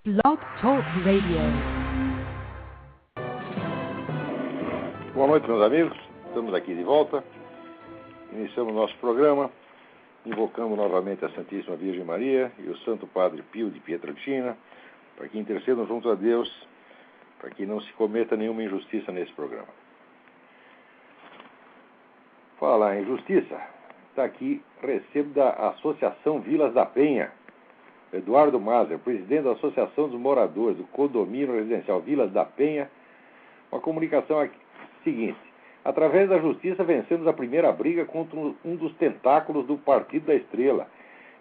Blog Talk Radio. Boa noite, meus amigos. Estamos aqui de volta. Iniciamos nosso programa, invocando novamente a Santíssima Virgem Maria e o Santo Padre Pio de Pietrelcina, para que intercedam junto a Deus, para que não se cometa nenhuma injustiça nesse programa. Falar em justiça, está aqui, recebo da Associação Vilas da Penha, Eduardo Mazer, presidente da Associação dos Moradores do Condomínio Residencial Vilas da Penha, uma comunicação aqui, seguinte: através da justiça vencemos a primeira briga contra um dos tentáculos do Partido da Estrela.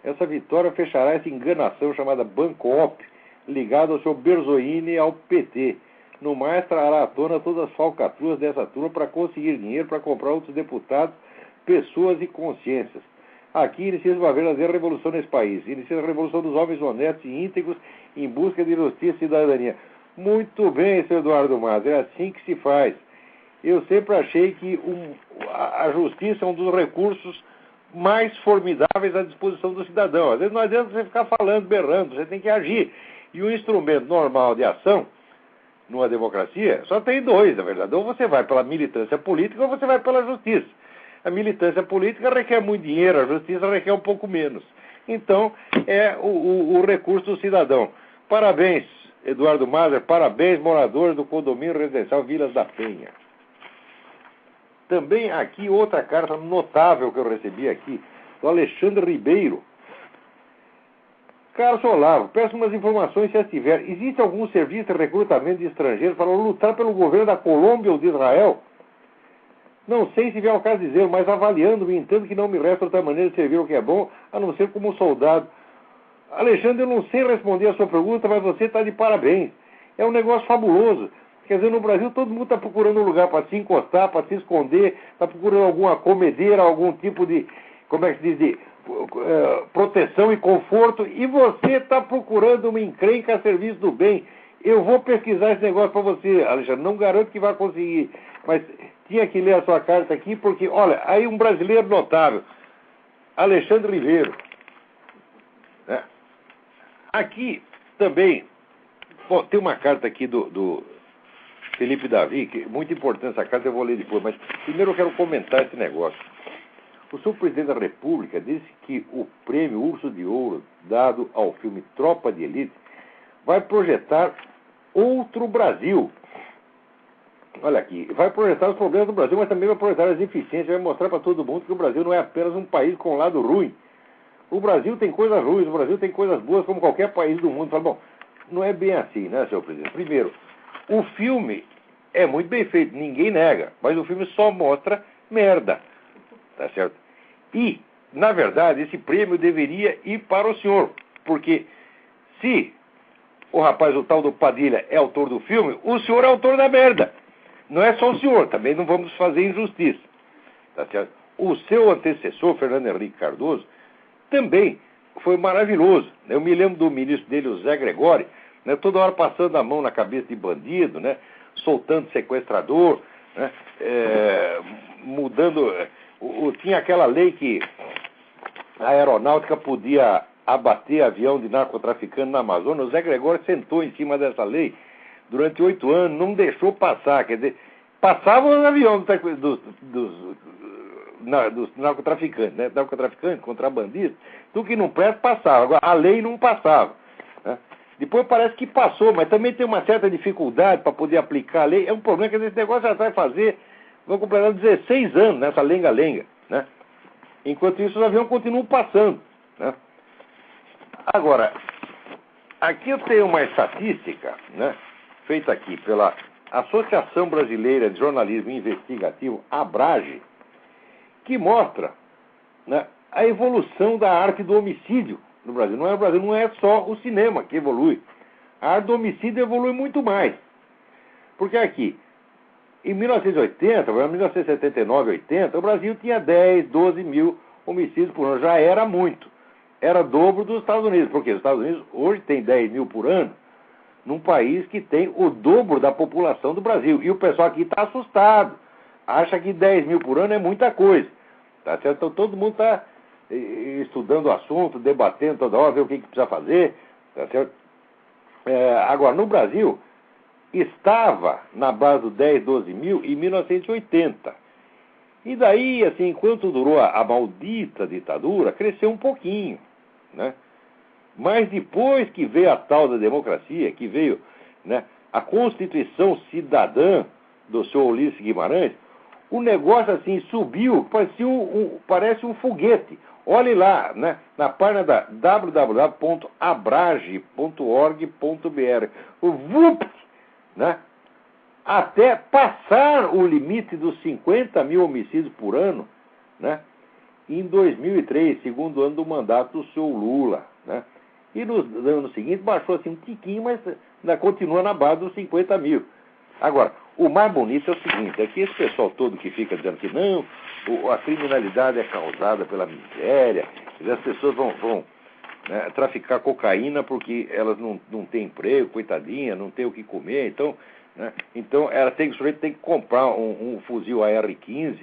Essa vitória fechará essa enganação chamada Bancoop, ligada ao Sr. Berzoini e ao PT. No mais, trará à tona todas as falcatruas dessa turma para conseguir dinheiro para comprar outros deputados, pessoas e consciências. Aqui inicia uma verdadeira revolução nesse país. Inicia a revolução dos homens honestos e íntegros em busca de justiça e cidadania. Muito bem, Sr. Eduardo Mazer, é assim que se faz. Eu sempre achei que a justiça é um dos recursos mais formidáveis à disposição do cidadão. Às vezes não adianta você ficar falando, berrando, você tem que agir. E o instrumento normal de ação, numa democracia, só tem dois, na verdade. Ou você vai pela militância política ou você vai pela justiça. A militância política requer muito dinheiro, a justiça requer um pouco menos. Então, é o recurso do cidadão. Parabéns, Eduardo Mazer, parabéns, moradores do Condomínio Residencial Vilas da Penha. Também aqui outra carta notável que eu recebi aqui, do Alexandre Ribeiro. Carlos Olavo, peço umas informações se as tiver. Existe algum serviço de recrutamento de estrangeiros para lutar pelo governo da Colômbia ou de Israel? Não sei se vier ao caso dizer, mas avaliando-me, entendo que não me resta outra maneira de servir o que é bom, a não ser como soldado. Alexandre, eu não sei responder a sua pergunta, mas você está de parabéns. É um negócio fabuloso. Quer dizer, no Brasil todo mundo está procurando um lugar para se encostar, para se esconder, está procurando alguma comedeira, algum tipo de, como é que se diz, de proteção e conforto, e você está procurando uma encrenca a serviço do bem. Eu vou pesquisar esse negócio para você, Alexandre, não garanto que vai conseguir, mas tinha que ler a sua carta aqui, porque, olha, aí um brasileiro notável, Alexandre Ribeiro. Né? Aqui também, bom, tem uma carta aqui do Felipe Davi, que é muito importante essa carta, eu vou ler depois, mas primeiro eu quero comentar esse negócio. O senhor presidente da República disse que o prêmio Urso de Ouro, dado ao filme Tropa de Elite, vai projetar outro Brasil. Olha aqui, vai projetar os problemas do Brasil, mas também vai projetar as deficiências, vai mostrar para todo mundo que o Brasil não é apenas um país com lado ruim. O Brasil tem coisas ruins, o Brasil tem coisas boas, como qualquer país do mundo. Fala, bom, não é bem assim, né, senhor presidente? Primeiro, o filme é muito bem feito, ninguém nega, mas o filme só mostra merda, tá certo? E, na verdade, esse prêmio deveria ir para o senhor, porque se o rapaz, o tal do Padilha, é autor do filme, o senhor é autor da merda. Não é só o senhor, também não vamos fazer injustiça, tá certo? O seu antecessor, Fernando Henrique Cardoso, também foi maravilhoso. Eu me lembro do ministro dele, o Zé Gregóri, né, toda hora passando a mão na cabeça de bandido, né, soltando sequestrador, né, mudando... tinha aquela lei que a aeronáutica podia abater avião de narcotraficante na Amazônia. O Zé Gregório sentou em cima dessa lei durante 8 anos, não deixou passar. Quer dizer, passavam os aviões dos narcotraficantes, né? Narcotraficantes, contrabandistas, tudo que não presta passava. Agora, a lei não passava, né? Depois parece que passou, mas também tem uma certa dificuldade para poder aplicar a lei. É um problema que esse negócio já vai fazer, vão completar 16 anos nessa lenga-lenga, né? Enquanto isso, os aviões continuam passando, né? Agora, aqui eu tenho uma estatística, né, feita aqui pela Associação Brasileira de Jornalismo Investigativo, ABRAGE, que mostra, né, a evolução da arte do homicídio no Brasil. No Brasil não é só o cinema que evolui. A arte do homicídio evolui muito mais. Porque aqui, em 1980, 1979, 80, o Brasil tinha 10, 12 mil homicídios por ano. Já era muito. Era dobro dos Estados Unidos. Porque os Estados Unidos hoje tem 10 mil por ano, num país que tem o dobro da população do Brasil. E o pessoal aqui está assustado. Acha que 10 mil por ano é muita coisa. Tá certo? Então todo mundo está estudando o assunto, debatendo toda hora, ver o que precisa fazer. Tá certo? Agora, no Brasil, estava na base do 10, 12 mil em 1980. E daí, assim, enquanto durou a maldita ditadura, cresceu um pouquinho, né? Mas depois que veio a tal da democracia, que veio, né, a Constituição Cidadã do senhor Ulisses Guimarães, o negócio assim subiu, parece um foguete. Olhe lá, né, na página da www.abrage.org.br. O VUP, né, até passar o limite dos 50 mil homicídios por ano, né, em 2003, segundo ano do mandato do senhor Lula, né. E no ano seguinte baixou assim um tiquinho, mas ainda continua na base dos 50 mil. Agora, o mais bonito é o seguinte, é que esse pessoal todo que fica dizendo que não, a criminalidade é causada pela miséria, as pessoas vão né, traficar cocaína porque elas não têm emprego, coitadinha, não têm o que comer, então o sujeito tem que comprar um fuzil AR-15,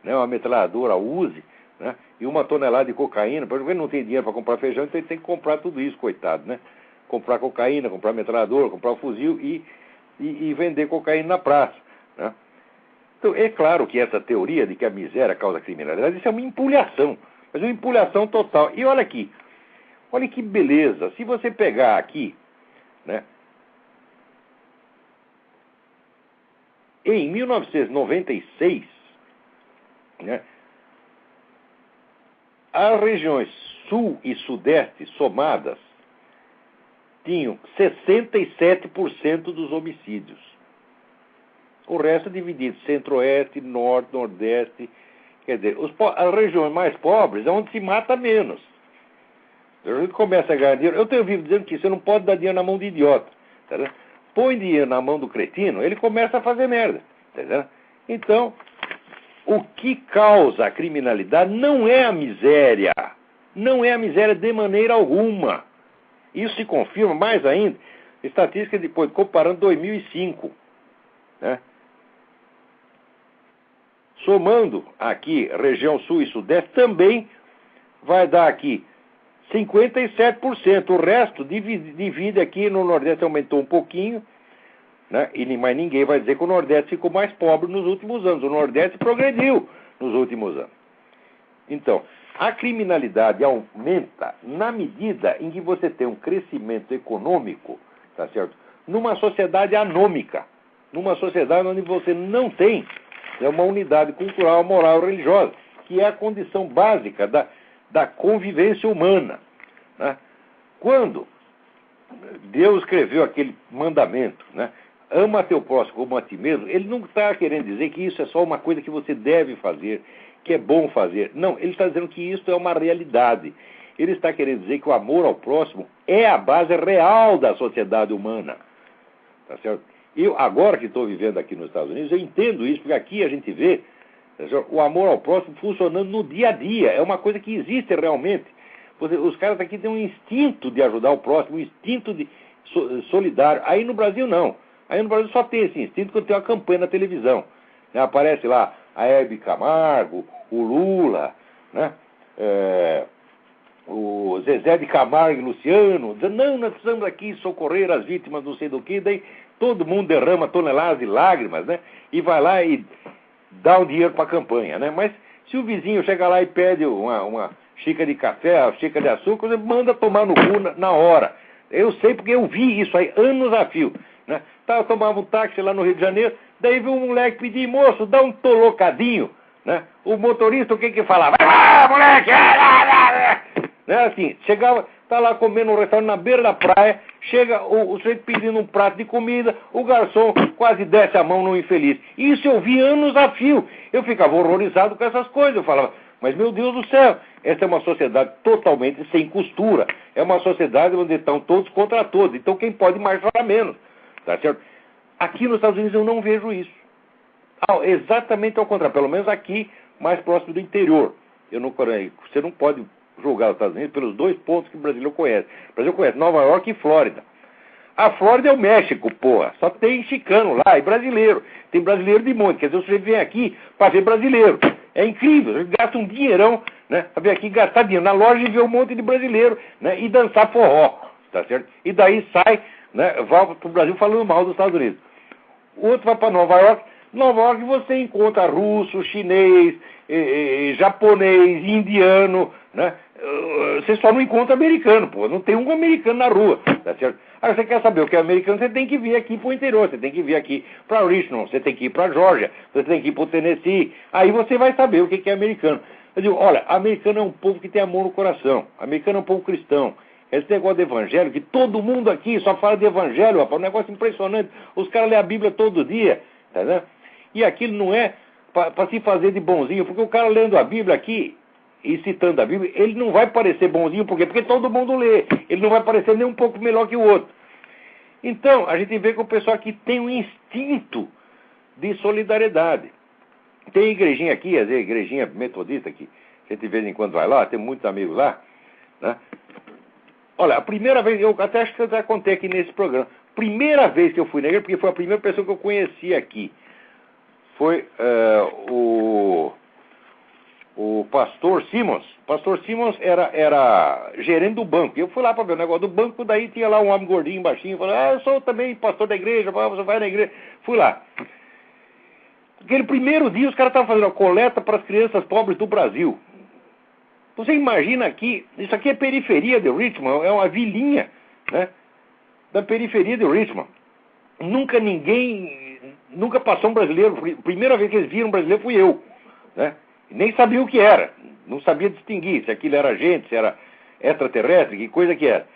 né, uma metralhadora Uzi, né, e 1 tonelada de cocaína, porque ele não tem dinheiro para comprar feijão, então ele tem que comprar tudo isso, coitado, né? Comprar cocaína, comprar metralhadora, comprar fuzil e vender cocaína na praça, né? Então, é claro que essa teoria de que a miséria causa criminalidade, isso é uma empulhação, mas uma empulhação total. E olha aqui, olha que beleza, se você pegar aqui, né, em 1996, né, as regiões sul e sudeste somadas tinham 67% dos homicídios. O resto é dividido centro-oeste, norte, nordeste. Quer dizer, as regiões mais pobres é onde se mata menos. A gente começa a ganhar dinheiro. Eu tenho ouvido dizendo que você não pode dar dinheiro na mão de idiota. Tá vendo? Põe dinheiro na mão do cretino, ele começa a fazer merda. Tá vendo? Então, o que causa a criminalidade não é a miséria. Não é a miséria de maneira alguma. Isso se confirma mais ainda. Estatística depois, comparando 2005. Né? Somando aqui região sul e sudeste, também vai dar aqui 57%. O resto divide aqui no Nordeste, aumentou um pouquinho. Né? Mas ninguém vai dizer que o Nordeste ficou mais pobre nos últimos anos. O Nordeste progrediu nos últimos anos. Então, a criminalidade aumenta na medida em que você tem um crescimento econômico, tá certo? Numa sociedade anômica, numa sociedade onde você não tem uma unidade cultural, moral e religiosa, que é a condição básica da convivência humana. Né? Quando Deus escreveu aquele mandamento, né? Ama teu próximo como a ti mesmo, ele não está querendo dizer que isso é só uma coisa que você deve fazer, que é bom fazer. Não, ele está dizendo que isso é uma realidade. Ele está querendo dizer que o amor ao próximo é a base real da sociedade humana. Tá certo? Eu, agora que estou vivendo aqui nos Estados Unidos, eu entendo isso, porque aqui a gente vê, tá certo, o amor ao próximo funcionando no dia a dia. É uma coisa que existe realmente. Os caras aqui têm um instinto de ajudar o próximo, um instinto de solidário. Aí no Brasil, não. Aí no Brasil só tem esse instinto quando tem uma campanha na televisão. Né? Aparece lá a Hebe Camargo, o Lula, né? O Zezé de Camargo e Luciano, dizendo, não, nós precisamos aqui socorrer as vítimas não sei do que, daí todo mundo derrama toneladas de lágrimas, né? E vai lá e dá um dinheiro para a campanha, né? Mas se o vizinho chega lá e pede uma xícara de café, uma xícara de açúcar, você manda tomar no cu na hora. Eu sei porque eu vi isso aí anos a fio, né? Eu tomava um táxi lá no Rio de Janeiro, daí viu um moleque pedir, moço, dá um tolocadinho, né? O motorista, o que falava? Vai lá, moleque! Né? Assim, chegava, tá lá comendo um restaurante na beira da praia, chega o sujeito pedindo um prato de comida, o garçom quase desce a mão no infeliz. Isso eu vi anos a fio. Eu ficava horrorizado com essas coisas. Eu falava, mas meu Deus do céu, essa é uma sociedade totalmente sem costura. É uma sociedade onde estão todos contra todos. Então quem pode mais chora menos. Tá certo? Aqui nos Estados Unidos eu não vejo isso. Exatamente ao contrário, pelo menos aqui, mais próximo do interior. Você não pode julgar os Estados Unidos pelos dois pontos que o brasileiro conhece. O Brasil conhece Nova York e Flórida. A Flórida é o México, porra. Só tem chicano lá e brasileiro. Tem brasileiro de monte. Quer dizer, você vem aqui para ver brasileiro. É incrível. Você gasta um dinheirão, né? Para vir aqui gastar dinheiro na loja e ver um monte de brasileiro, né? E dançar forró. Tá certo? E daí sai né, vai para o Brasil falando mal dos Estados Unidos. O outro vai para Nova York. Nova York você encontra russo, chinês, japonês, indiano, né? Você só não encontra americano, pô. Não tem um americano na rua, tá certo? Agora, você quer saber o que é americano, você tem que vir aqui pro interior, você tem que vir aqui para Richmond, você tem que ir para Georgia, você tem que ir pro Tennessee. Aí você vai saber o que é americano. Eu digo, olha, americano é um povo que tem amor no coração. Americano é um povo cristão. Esse negócio de evangelho, que todo mundo aqui só fala de evangelho, rapaz, um negócio impressionante. Os caras lêem a Bíblia todo dia, tá vendo? E aquilo não é para se fazer de bonzinho, porque o cara lendo a Bíblia aqui e citando a Bíblia, ele não vai parecer bonzinho, por quê? Porque todo mundo lê. Ele não vai parecer nem um pouco melhor que o outro. Então, a gente vê que o pessoal aqui tem um instinto de solidariedade. Tem igrejinha aqui, às vezes, igrejinha metodista aqui, a gente de vez em quando vai lá, tem muitos amigos lá, né? Olha, a primeira vez, eu até acho que eu já contei aqui nesse programa, primeira vez que eu fui na igreja, porque foi a primeira pessoa que eu conheci aqui, foi o pastor Simmons. O pastor Simmons era gerente do banco. Eu fui lá para ver o negócio do banco, daí tinha lá um homem gordinho, baixinho, falou, eu sou também pastor da igreja, você vai na igreja. Fui lá. Aquele primeiro dia os caras estavam fazendo a coleta para as crianças pobres do Brasil. Você imagina aqui, isso aqui é periferia de Richmond, é uma vilinha, né, da periferia de Richmond. Nunca passou um brasileiro, primeira vez que eles viram um brasileiro fui eu, né? Nem sabia o que era, não sabia distinguir se aquilo era gente, se era extraterrestre, que coisa que era.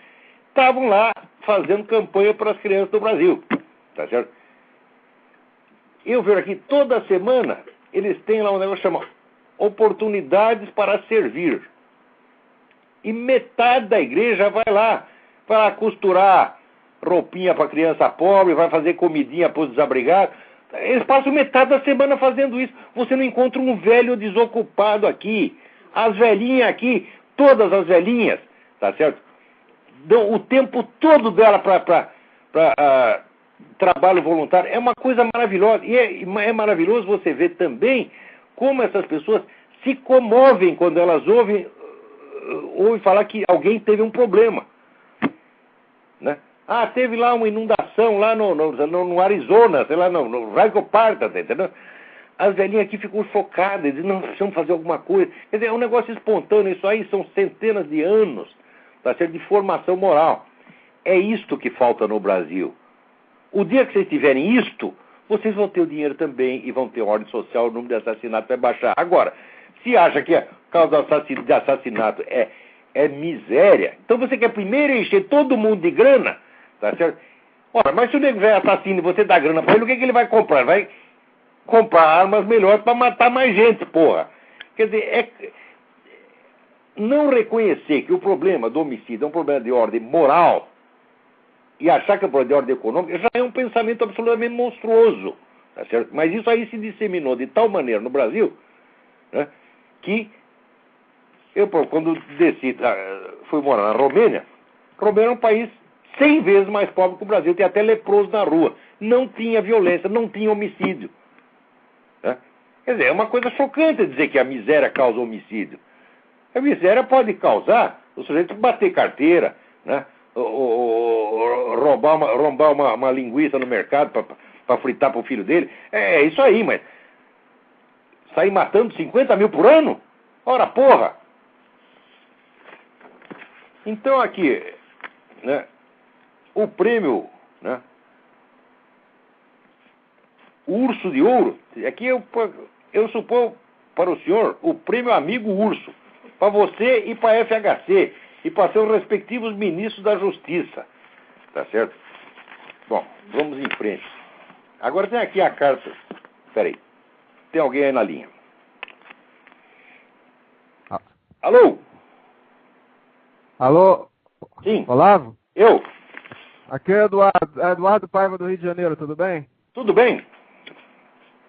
Estavam lá fazendo campanha para as crianças do Brasil, tá certo? Eu vejo aqui, toda semana, eles têm lá um negócio chamado Oportunidades para Servir. E metade da igreja vai lá costurar roupinha para criança pobre, vai fazer comidinha para os desabrigados. Eles passam metade da semana fazendo isso. Você não encontra um velho desocupado aqui. As velhinhas aqui, todas as velhinhas, tá certo? Dão o tempo todo dela para trabalho voluntário. É uma coisa maravilhosa. E é maravilhoso você ver também como essas pessoas se comovem quando elas ouvem falar que alguém teve um problema, né? Ah, teve lá uma inundação lá no Arizona, sei lá, no Raico Park, tá entendendo? As velhinhas aqui ficam chocadas, dizem, não, precisamos fazer alguma coisa. Quer dizer, é um negócio espontâneo, isso aí são centenas de anos, tá certo, de formação moral. É isto que falta no Brasil. O dia que vocês tiverem isto, vocês vão ter o dinheiro também e vão ter ordem social, o número de assassinatos vai baixar. Agora, se acha que a causa de assassinato é miséria, então você quer primeiro encher todo mundo de grana, tá certo? Ora, mas se o nego é assassino e você dá grana pra ele, o que ele vai comprar? Ele vai comprar armas melhores para matar mais gente, porra. Quer dizer, não reconhecer que o problema do homicídio é um problema de ordem moral e achar que é um problema de ordem econômica já é um pensamento absolutamente monstruoso, tá certo? Mas isso aí se disseminou de tal maneira no Brasil, né, que eu, quando fui morar na Romênia, Romênia é um país 100 vezes mais pobre que o Brasil, tem até leproso na rua, não tinha violência, não tinha homicídio, né? Quer dizer, é uma coisa chocante dizer que a miséria causa homicídio. A miséria pode causar o sujeito bater carteira, né, roubar uma linguiça no mercado para fritar para o filho dele. É isso aí, mas sair matando 50 mil por ano? Ora, porra! Então aqui, né, o prêmio, né, o Urso de Ouro, aqui eu suponho para o senhor o prêmio Amigo Urso, para você e para a FHC, e para seus respectivos ministros da Justiça, tá certo? Bom, vamos em frente. Agora tem aqui a carta, peraí, tem alguém aí na linha. Alô? Alô? Sim. Olavo? Eu? Aqui é Eduardo Paiva do Rio de Janeiro, tudo bem? Tudo bem?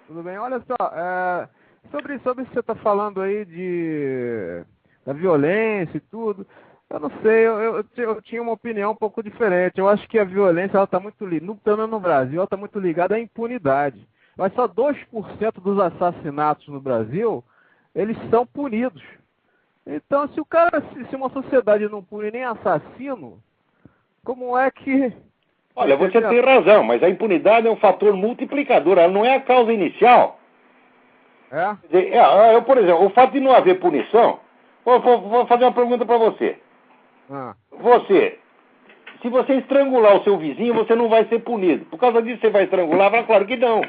Tudo bem. Olha só, sobre isso que você está falando aí da violência e tudo, eu não sei, eu tinha uma opinião um pouco diferente. Eu acho que a violência, ela está muito ligada, no Brasil, ela está muito ligada à impunidade. Mas só 2% dos assassinatos no Brasil, eles são punidos. Então, se uma sociedade não pune nem assassino, como é que Olha, você tem razão, mas a impunidade é um fator multiplicador, ela não é a causa inicial. É? Quer dizer, eu, por exemplo, o fato de não haver punição, vou fazer uma pergunta para você. Você, se você estrangular o seu vizinho, você não vai ser punido. Por causa disso você vai estrangular? Claro que não.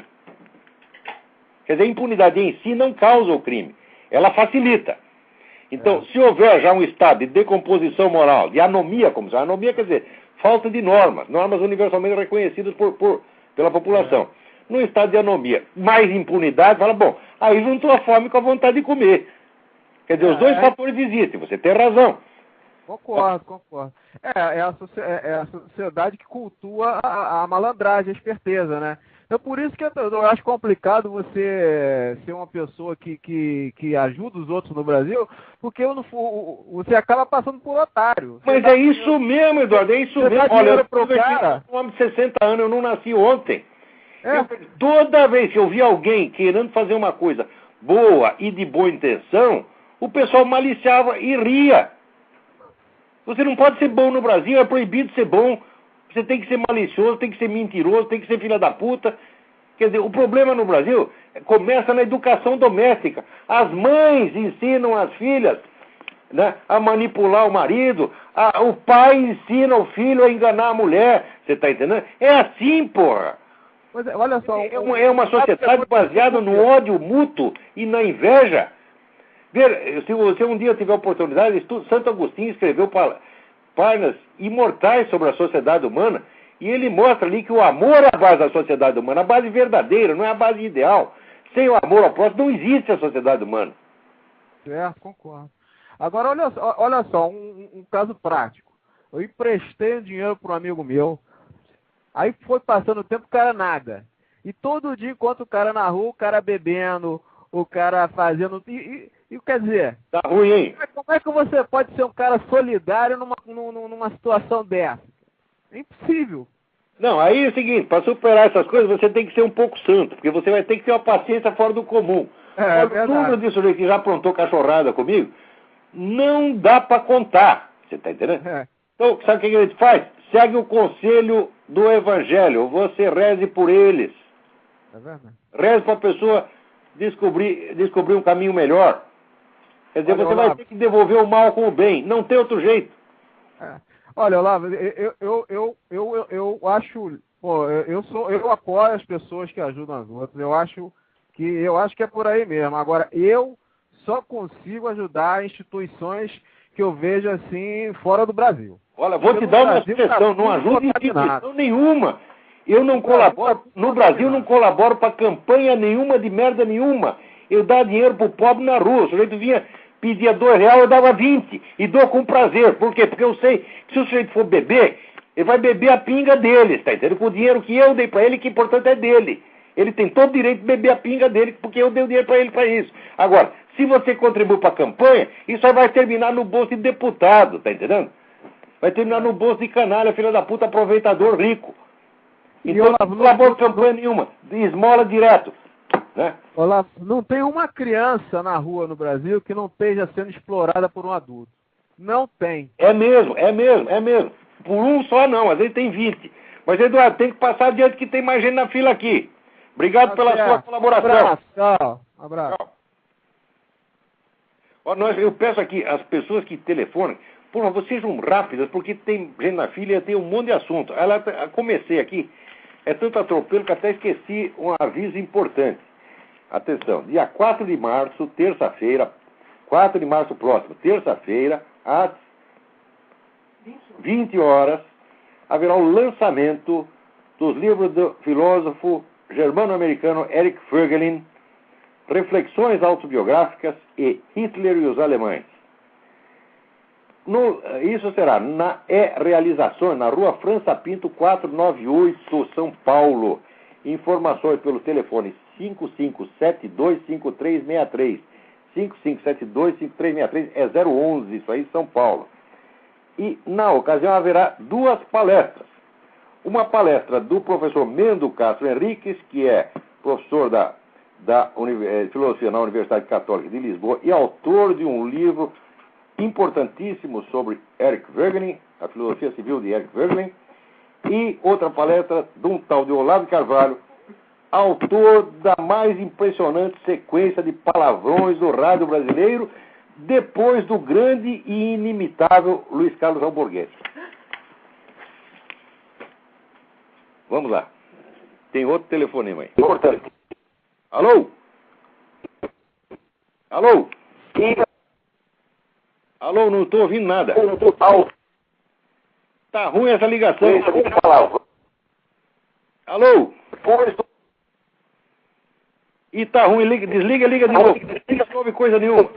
Quer dizer, a impunidade em si não causa o crime, ela facilita. Então, se houver já um estado de decomposição moral, de anomia, como se chama, anomia quer dizer falta de normas universalmente reconhecidas pela população. Num estado de anomia, mais impunidade, fala, bom, aí juntou a fome com a vontade de comer. Quer dizer, os dois fatores existem, você tem razão. Concordo. É a sociedade que cultua a malandragem, a esperteza, né? Então, por isso que eu acho complicado você ser uma pessoa que ajuda os outros no Brasil, porque você acaba passando por otário. Mas é isso mesmo, Eduardo, é isso mesmo. Olha, eu sou um homem de 60 anos, eu não nasci ontem. Toda vez que eu vi alguém querendo fazer uma coisa boa e de boa intenção, o pessoal maliciava e ria. Você não pode ser bom no Brasil, é proibido ser bom. Você tem que ser malicioso, tem que ser mentiroso, tem que ser filha da puta. Quer dizer, o problema no Brasil começa na educação doméstica. As mães ensinam as filhas, né, a manipular o marido. O pai ensina o filho a enganar a mulher. Você está entendendo? É assim, porra. Mas, olha só, é uma sociedade baseada no ódio mútuo e na inveja. Se você um dia tiver oportunidade, Santo Agostinho escreveu páginas imortais sobre a sociedade humana, e ele mostra ali que o amor é a base da sociedade humana, a base verdadeira, não é a base ideal. Sem o amor ao próximo não existe a sociedade humana. Certo, concordo. Agora, olha só, um caso prático. Eu emprestei dinheiro para um amigo meu, aí foi passando o tempo, o cara nada. E todo dia, enquanto o cara na rua, o cara bebendo, o cara fazendo... E quer dizer... Tá ruim, hein? Como é que você pode ser um cara solidário numa situação dessa? É impossível. Não, aí é o seguinte, para superar essas coisas, você tem que ser um pouco santo, porque você vai ter que ter uma paciência fora do comum. O número de sujeito que já aprontou cachorrada comigo, não dá para contar. Você tá entendendo? Então, sabe o que a gente faz? Segue o conselho do Evangelho. Você reze por eles. É verdade. Reze para a pessoa descobrir um caminho melhor. Quer dizer, você vai ter que devolver o mal com o bem. Não tem outro jeito. Olha, Olavo, eu acho... Pô, eu apoio as pessoas que ajudam as outras. Eu acho que é por aí mesmo. Agora, eu só consigo ajudar instituições que eu vejo assim fora do Brasil. Olha, vou te dar uma sugestão. Não ajuda instituição nenhuma. Eu não colaboro, no Brasil não colaboro para campanha nenhuma de merda nenhuma. Eu dava dinheiro pro pobre na rua. O sujeito vinha, pedia R$2, eu dava 20. E dou com prazer. Por quê? Porque eu sei que se o sujeito for beber, ele vai beber a pinga dele, tá entendendo? Com o dinheiro que eu dei para ele, que o importante é dele. Ele tem todo o direito de beber a pinga dele, porque eu dei o dinheiro para ele para isso. Agora, se você contribui para a campanha, isso aí vai terminar no bolso de deputado, tá entendendo? Vai terminar no bolso de canalha, filho da puta, aproveitador rico. Então eu não colaboro campanha nenhuma, esmola direto. Né? Olá, não tem uma criança na rua no Brasil que não esteja sendo explorada por um adulto. Não tem. É mesmo. Por um só não, às vezes tem 20. Mas, Eduardo, tem que passar adiante que tem mais gente na fila aqui. Obrigado pela sua colaboração. Abraço. Tchau. Eu peço aqui às pessoas que telefonam, por favor, sejam rápidas, porque tem gente na fila e tem um monte de assunto. Comecei aqui, é tanto atropelo que até esqueci um aviso importante. Atenção, dia 4 de março, terça-feira, 4 de março próximo, terça-feira, às 20 horas, haverá o lançamento dos livros do filósofo germano-americano Eric Voegelin, Reflexões Autobiográficas e Hitler e os Alemães. Isso será na Realizações, na Rua França Pinto, 498, São Paulo. Informações pelo telefone 55725363. 55725363 é 011, isso aí, São Paulo. E, na ocasião, haverá duas palestras. Uma palestra do professor Mendo Castro Henriques, que é professor da Filosofia na Universidade Católica de Lisboa e autor de um livro importantíssimo sobre Eric Voegelin, a filosofia civil de Eric Voegelin. E outra palestra de um tal de Olavo de Carvalho, autor da mais impressionante sequência de palavrões do rádio brasileiro, depois do grande e inimitável Luiz Carlos Alborguete. Vamos lá. Tem outro telefonema aí. Importante. Alô? Alô? Alô, não estou ouvindo nada. Tá ruim essa ligação. Alô? E tá ruim, desliga, liga de novo. Não ouve coisa nenhuma.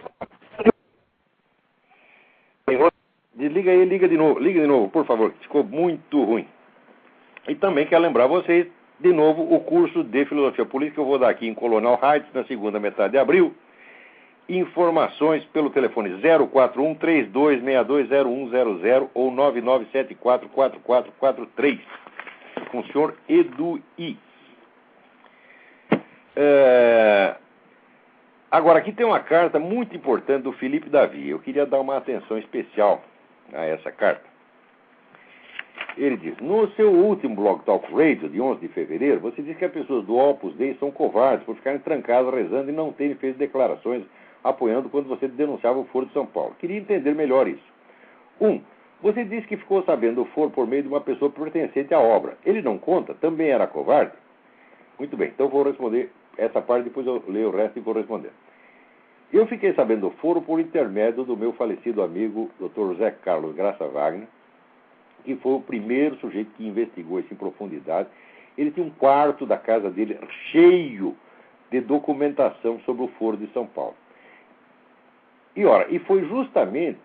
Desliga aí, liga de novo, por favor. Ficou muito ruim. E também quero lembrar vocês, de novo, o curso de Filosofia Política que eu vou dar aqui em Colonel Heights, na segunda metade de abril. Informações pelo telefone 041-3262-0100 ou 9974-4443, com o senhor Eduí. Agora, aqui tem uma carta muito importante do Felipe Davi. Eu queria dar uma atenção especial a essa carta. Ele diz: no seu último Blog Talk Radio, de 11 de fevereiro, você disse que as pessoas do Opus Dei são covardes por ficarem trancadas rezando e não terem feito declarações apoiando quando você denunciava o Foro de São Paulo. Queria entender melhor isso. Você disse que ficou sabendo do Foro por meio de uma pessoa pertencente à obra. Ele não conta? Também era covarde? Muito bem, então vou responder essa parte, depois eu leio o resto e vou responder. Eu fiquei sabendo do Foro por intermédio do meu falecido amigo, Dr. José Carlos Graça Wagner, que foi o primeiro sujeito que investigou isso em profundidade. Ele tinha um quarto da casa dele cheio de documentação sobre o Foro de São Paulo. E foi justamente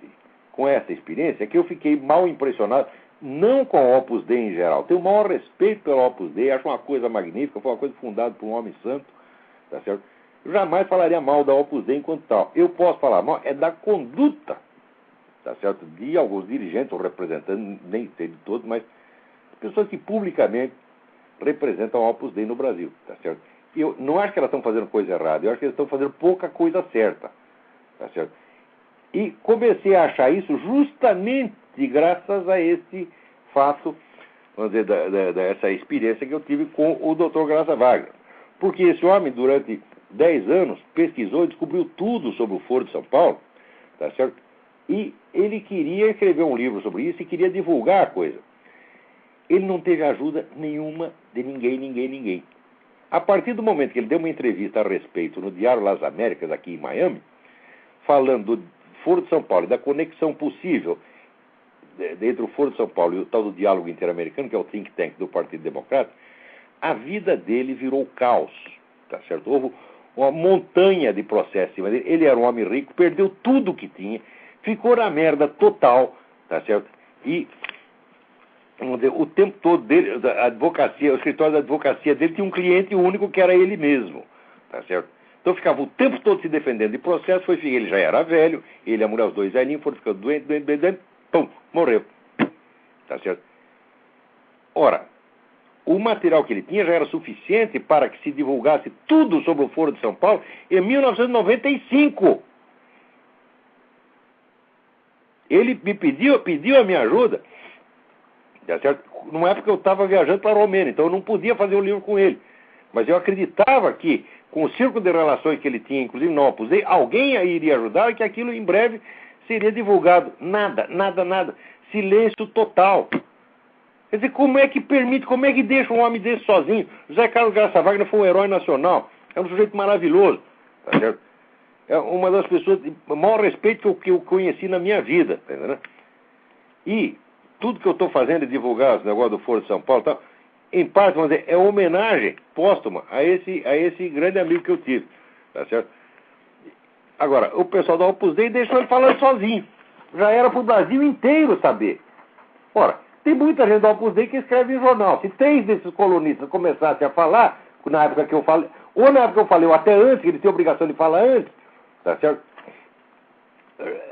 com essa experiência que eu fiquei mal impressionado, não com o Opus Dei em geral. Tenho o maior respeito pelo Opus Dei, acho uma coisa magnífica, foi uma coisa fundada por um homem santo, tá certo? Eu jamais falaria mal da Opus Dei enquanto tal. Eu posso falar mal da conduta, tá certo, de alguns dirigentes ou representantes, nem sei de todos, mas pessoas que publicamente representam a Opus Dei no Brasil, tá certo? Eu não acho que elas estão fazendo coisa errada, eu acho que elas estão fazendo pouca coisa certa, tá certo? E comecei a achar isso justamente graças a esse fato, vamos dizer, dessa experiência que eu tive com o Dr. Graça Wagner. Porque esse homem, durante 10 anos, pesquisou e descobriu tudo sobre o Foro de São Paulo, tá certo? E ele queria escrever um livro sobre isso e queria divulgar a coisa. Ele não teve ajuda nenhuma de ninguém. A partir do momento que ele deu uma entrevista a respeito no Diário Las Américas, aqui em Miami, falando do Foro de São Paulo e da conexão possível entre o Foro de São Paulo e o tal do Diálogo Interamericano, que é o think tank do Partido Democrata, a vida dele virou caos, tá certo? Houve uma montanha de processos. Ele era um homem rico, perdeu tudo que tinha, ficou na merda total, tá certo? E vamos dizer, o tempo todo dele, a advocacia, o escritório da advocacia dele tinha um cliente único que era ele mesmo, tá certo? Então ficava o tempo todo se defendendo de processo, ele já era velho, ele e a mulher, os dois velhinhos, foram ficando doente, pum, morreu, tá certo? Ora, o material que ele tinha já era suficiente para que se divulgasse tudo sobre o Foro de São Paulo em 1995. Ele me pediu a minha ajuda, tá certo? Numa época eu estava viajando para a Romênia, então eu não podia fazer o livro com ele. Mas eu acreditava que, com o círculo de relações que ele tinha, inclusive no Opus Dei, alguém iria ajudar e que aquilo em breve seria divulgado. Nada. Silêncio total. Quer dizer, como é que permite, como é que deixa um homem desse sozinho? José Carlos Graça Wagner foi um herói nacional. É um sujeito maravilhoso. Tá certo? É uma das pessoas de maior respeito que eu conheci na minha vida. Tá entendendo? E tudo que eu estou fazendo é divulgar os negócios do Foro de São Paulo, tal, em parte, vamos dizer, é homenagem póstuma a esse grande amigo que eu tive. Tá certo? Agora, o pessoal da Opus Dei deixou ele falando sozinho. Já era para o Brasil inteiro saber. Ora, tem muita gente da Opus Dei que escreve em jornal. Se 3 desses colunistas começassem a falar, na época que eu falei, ou na época que eu falei, ou até antes, que eles têm obrigação de falar antes, tá certo?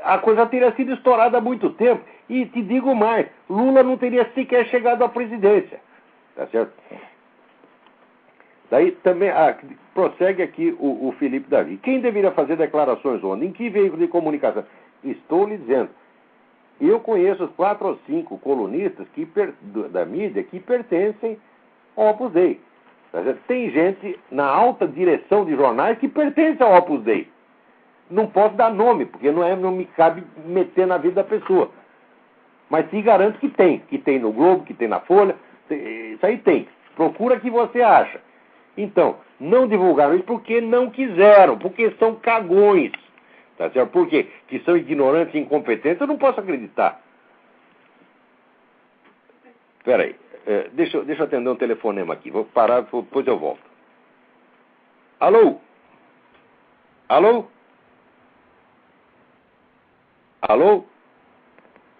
A coisa teria sido estourada há muito tempo. E te digo mais, Lula não teria sequer chegado à presidência. Tá certo? Daí também prossegue aqui o Felipe Davi. Quem deveria fazer declarações onde? Em que veículo de comunicação? Estou lhe dizendo. Eu conheço 4 ou 5 colunistas da mídia que pertencem ao Opus Dei. Tem gente na alta direção de jornais que pertence ao Opus Dei. Não posso dar nome, porque não me cabe meter na vida da pessoa. Mas te garanto que tem no Globo, que tem na Folha, isso aí tem. Procura que você acha. Então, não divulgaram isso porque não quiseram, porque são cagões. Tá certo? Por quê? Que são ignorantes e incompetentes, eu não posso acreditar. Espera aí, deixa eu atender um telefonema aqui. Vou parar, depois eu volto. Alô? Alô? Alô?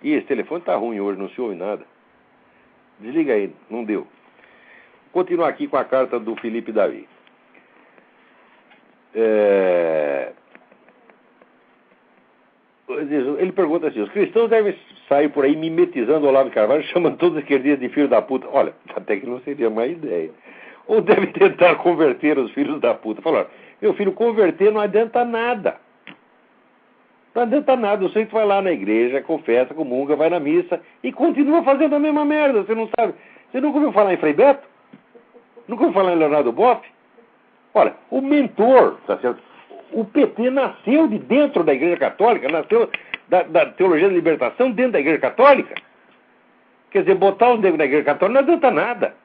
Ih, esse telefone tá ruim hoje, não se ouve nada. Desliga aí, não deu. Vou continuar aqui com a carta do Felipe Davi. Ele pergunta assim: os cristãos devem sair por aí mimetizando o Olavo de Carvalho, chamando todos os esquerdistas de filho da puta. Olha, até que não seria má ideia. Ou devem tentar converter os filhos da puta. Falaram: meu filho, converter não adianta nada. Não adianta nada. O sujeito vai lá na igreja, confessa, comunga, vai na missa e continua fazendo a mesma merda. Você não sabe. Você nunca ouviu falar em Frei Beto? Nunca ouviu falar em Leonardo Boff? Olha, o mentor, tá certo? O PT nasceu de dentro da Igreja Católica, nasceu da teologia da libertação dentro da Igreja Católica. Quer dizer, botar os negros na Igreja Católica não adianta nada.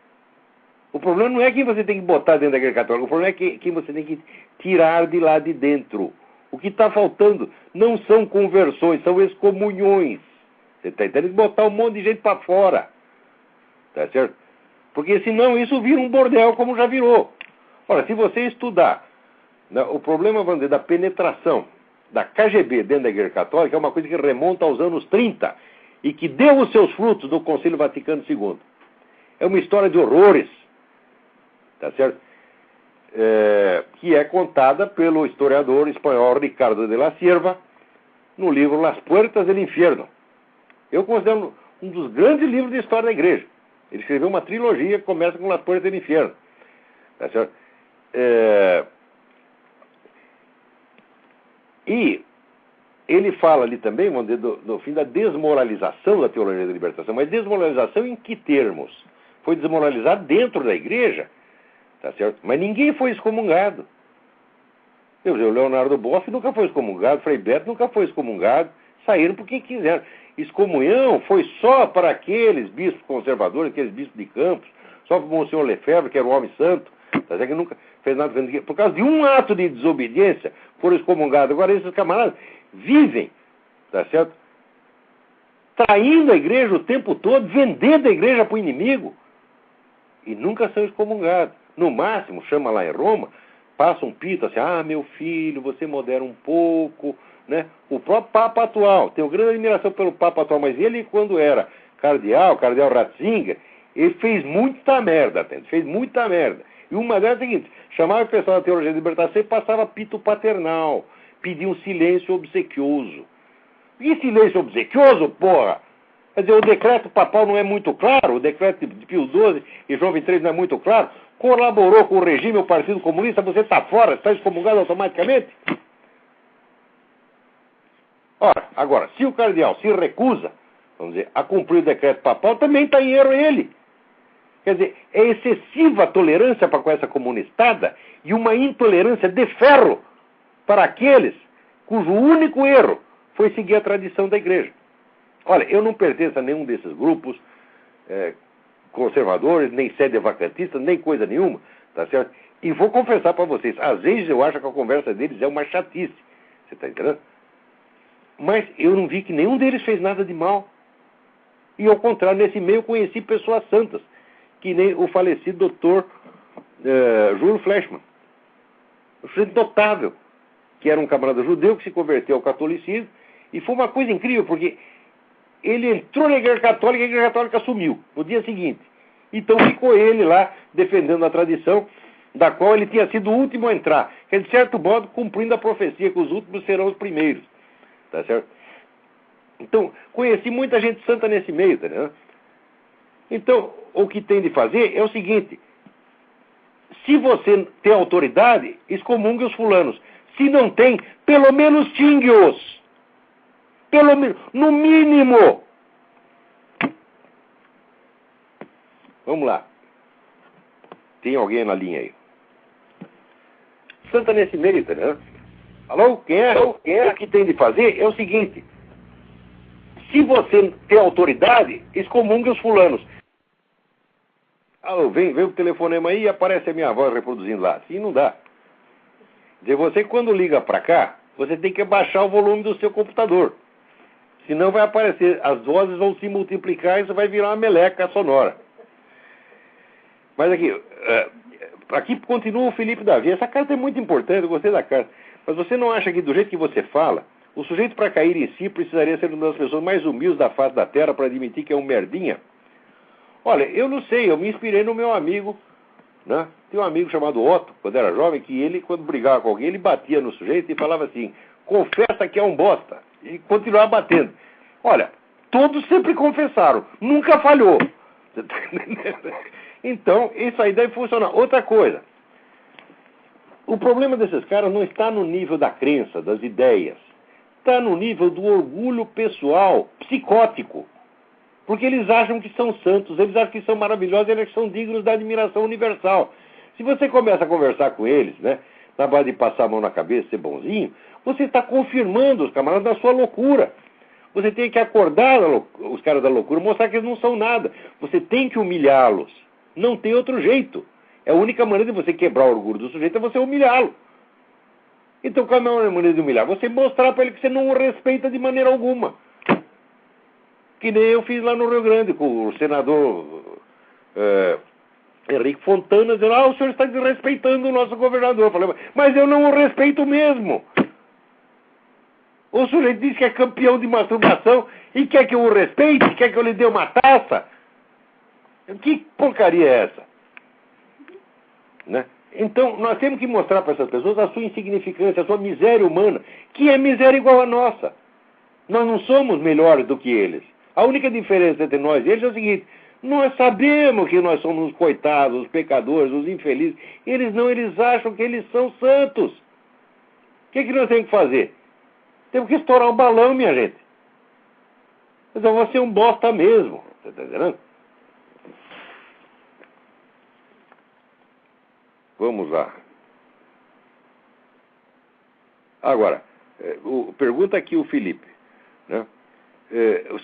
O problema não é quem você tem que botar dentro da Igreja Católica, o problema é quem você tem que tirar de lá de dentro. O que está faltando não são conversões, são excomunhões. Você está entendendo? Botar um monte de gente para fora. Tá certo? Porque senão isso vira um bordel como já virou. Ora, se você estudar o problema, vamos dizer, da penetração da KGB dentro da Igreja Católica é uma coisa que remonta aos anos 30 e que deu os seus frutos no Concílio Vaticano II. É uma história de horrores, tá certo? Que é contada pelo historiador espanhol Ricardo de la Cierva no livro Las Puertas del Infierno. Eu considero um dos grandes livros de história da Igreja. Ele escreveu uma trilogia que começa com Las Puertas del Infierno, tá certo? E ele fala ali também, vamos dizer, do fim da desmoralização da teologia da libertação. Mas desmoralização em que termos? Foi desmoralizado dentro da igreja, tá certo? Mas ninguém foi excomungado. O Leonardo Boff nunca foi excomungado, Frei Beto nunca foi excomungado, saíram porque quiseram. Excomunhão foi só para aqueles bispos conservadores, aqueles bispos de Campos, só para o Monsenhor Lefebvre, que era um homem santo, tá certo? Que nunca fez nada por causa de um ato de desobediência, foram excomungados. Agora esses camaradas vivem, tá certo? Traindo a igreja o tempo todo, vendendo a igreja para o inimigo, e nunca são excomungados. No máximo, chama lá em Roma, passa um pito assim: ah, meu filho, você modera um pouco, né? O próprio Papa atual, tenho grande admiração pelo Papa atual, mas ele, quando era cardeal Ratzinger, ele fez muita merda, fez muita merda. E uma delas é a seguinte: chamava o pessoal da teologia da libertação e passava pito paternal, pedia um silêncio obsequioso. E silêncio obsequioso, porra? Quer dizer, o decreto papal não é muito claro, o decreto de Pio XII e João XXIII não é muito claro, colaborou com o regime, o Partido Comunista, você está fora, está excomungado automaticamente? Ora, agora, se o cardeal se recusa, vamos dizer, a cumprir o decreto papal, também está em erro ele. Quer dizer, é excessiva a tolerância para com essa comunistada e uma intolerância de ferro para aqueles cujo único erro foi seguir a tradição da igreja. Olha, eu não pertenço a nenhum desses grupos conservadores, nem sede-vacantistas, nem coisa nenhuma, tá certo? E vou confessar para vocês, às vezes eu acho que a conversa deles é uma chatice, você está entendendo? Mas eu não vi que nenhum deles fez nada de mal. E ao contrário, nesse meio eu conheci pessoas santas, que nem o falecido doutor Júlio Fleshman. Um sujeito notável, que era um camarada judeu que se converteu ao catolicismo, e foi uma coisa incrível, porque ele entrou na Igreja Católica e a Igreja Católica sumiu no dia seguinte. Então ficou ele lá defendendo a tradição da qual ele tinha sido o último a entrar, que é, de certo modo, cumprindo a profecia que os últimos serão os primeiros. Tá certo? Então, conheci muita gente santa nesse meio, tá entendendo? Então, o que tem de fazer é o seguinte: se você tem autoridade, excomungue os fulanos. Se não tem, pelo menos xingue-os. Pelo menos, no mínimo. Vamos lá. Tem alguém na linha aí? Santa Nesse Merita, né? Alô? Quem é? O que tem de fazer é o seguinte. Se você tem autoridade, excomungue os fulanos. Alô, vem o telefonema aí e aparece a minha voz reproduzindo lá. Assim não dá. Quer dizer, você quando liga para cá, você tem que baixar o volume do seu computador. Senão vai aparecer, as vozes vão se multiplicar e isso vai virar uma meleca sonora. Mas aqui continua o Felipe Davi. Essa carta é muito importante, eu gostei da carta. Mas você não acha que do jeito que você fala, o sujeito para cair em si precisaria ser uma das pessoas mais humildes da face da terra para admitir que é um merdinha? Olha, eu não sei, eu me inspirei no meu amigo, né? Tem um amigo chamado Otto, quando era jovem, que ele, quando brigava com alguém, ele batia no sujeito e falava assim, confessa que é um bosta, e continuava batendo. Olha, todos sempre confessaram, nunca falhou. Então, isso aí deve funcionar. Outra coisa, o problema desses caras não está no nível da crença, das ideias, está no nível do orgulho pessoal, psicótico. Porque eles acham que são santos, eles acham que são maravilhosos, eles são dignos da admiração universal. Se você começa a conversar com eles, né, na base de passar a mão na cabeça e ser bonzinho, você está confirmando os camaradas na sua loucura. Você tem que acordar os caras da loucura, mostrar que eles não são nada. Você tem que humilhá-los. Não tem outro jeito. É a única maneira de você quebrar o orgulho do sujeito é você humilhá-lo. Então qual é a maneira de humilhar? Você mostrar para ele que você não o respeita de maneira alguma. Que nem eu fiz lá no Rio Grande, com o senador Henrique Fontana, dizendo, o senhor está desrespeitando o nosso governador. Eu falei, mas eu não o respeito mesmo. O sujeito diz que é campeão de masturbação e quer que eu o respeite, quer que eu lhe dê uma taça. Que porcaria é essa? Né? Então, nós temos que mostrar para essas pessoas a sua insignificância, a sua miséria humana, que é miséria igual a nossa. Nós não somos melhores do que eles. A única diferença entre nós e eles é o seguinte, nós sabemos que nós somos os coitados, os pecadores, os infelizes. Eles não, eles acham que eles são santos. O que nós temos que fazer? Temos que estourar o balão, minha gente. Então você é um bosta mesmo. Você está entendendo? Vamos lá. Agora, pergunta aqui o Felipe, né?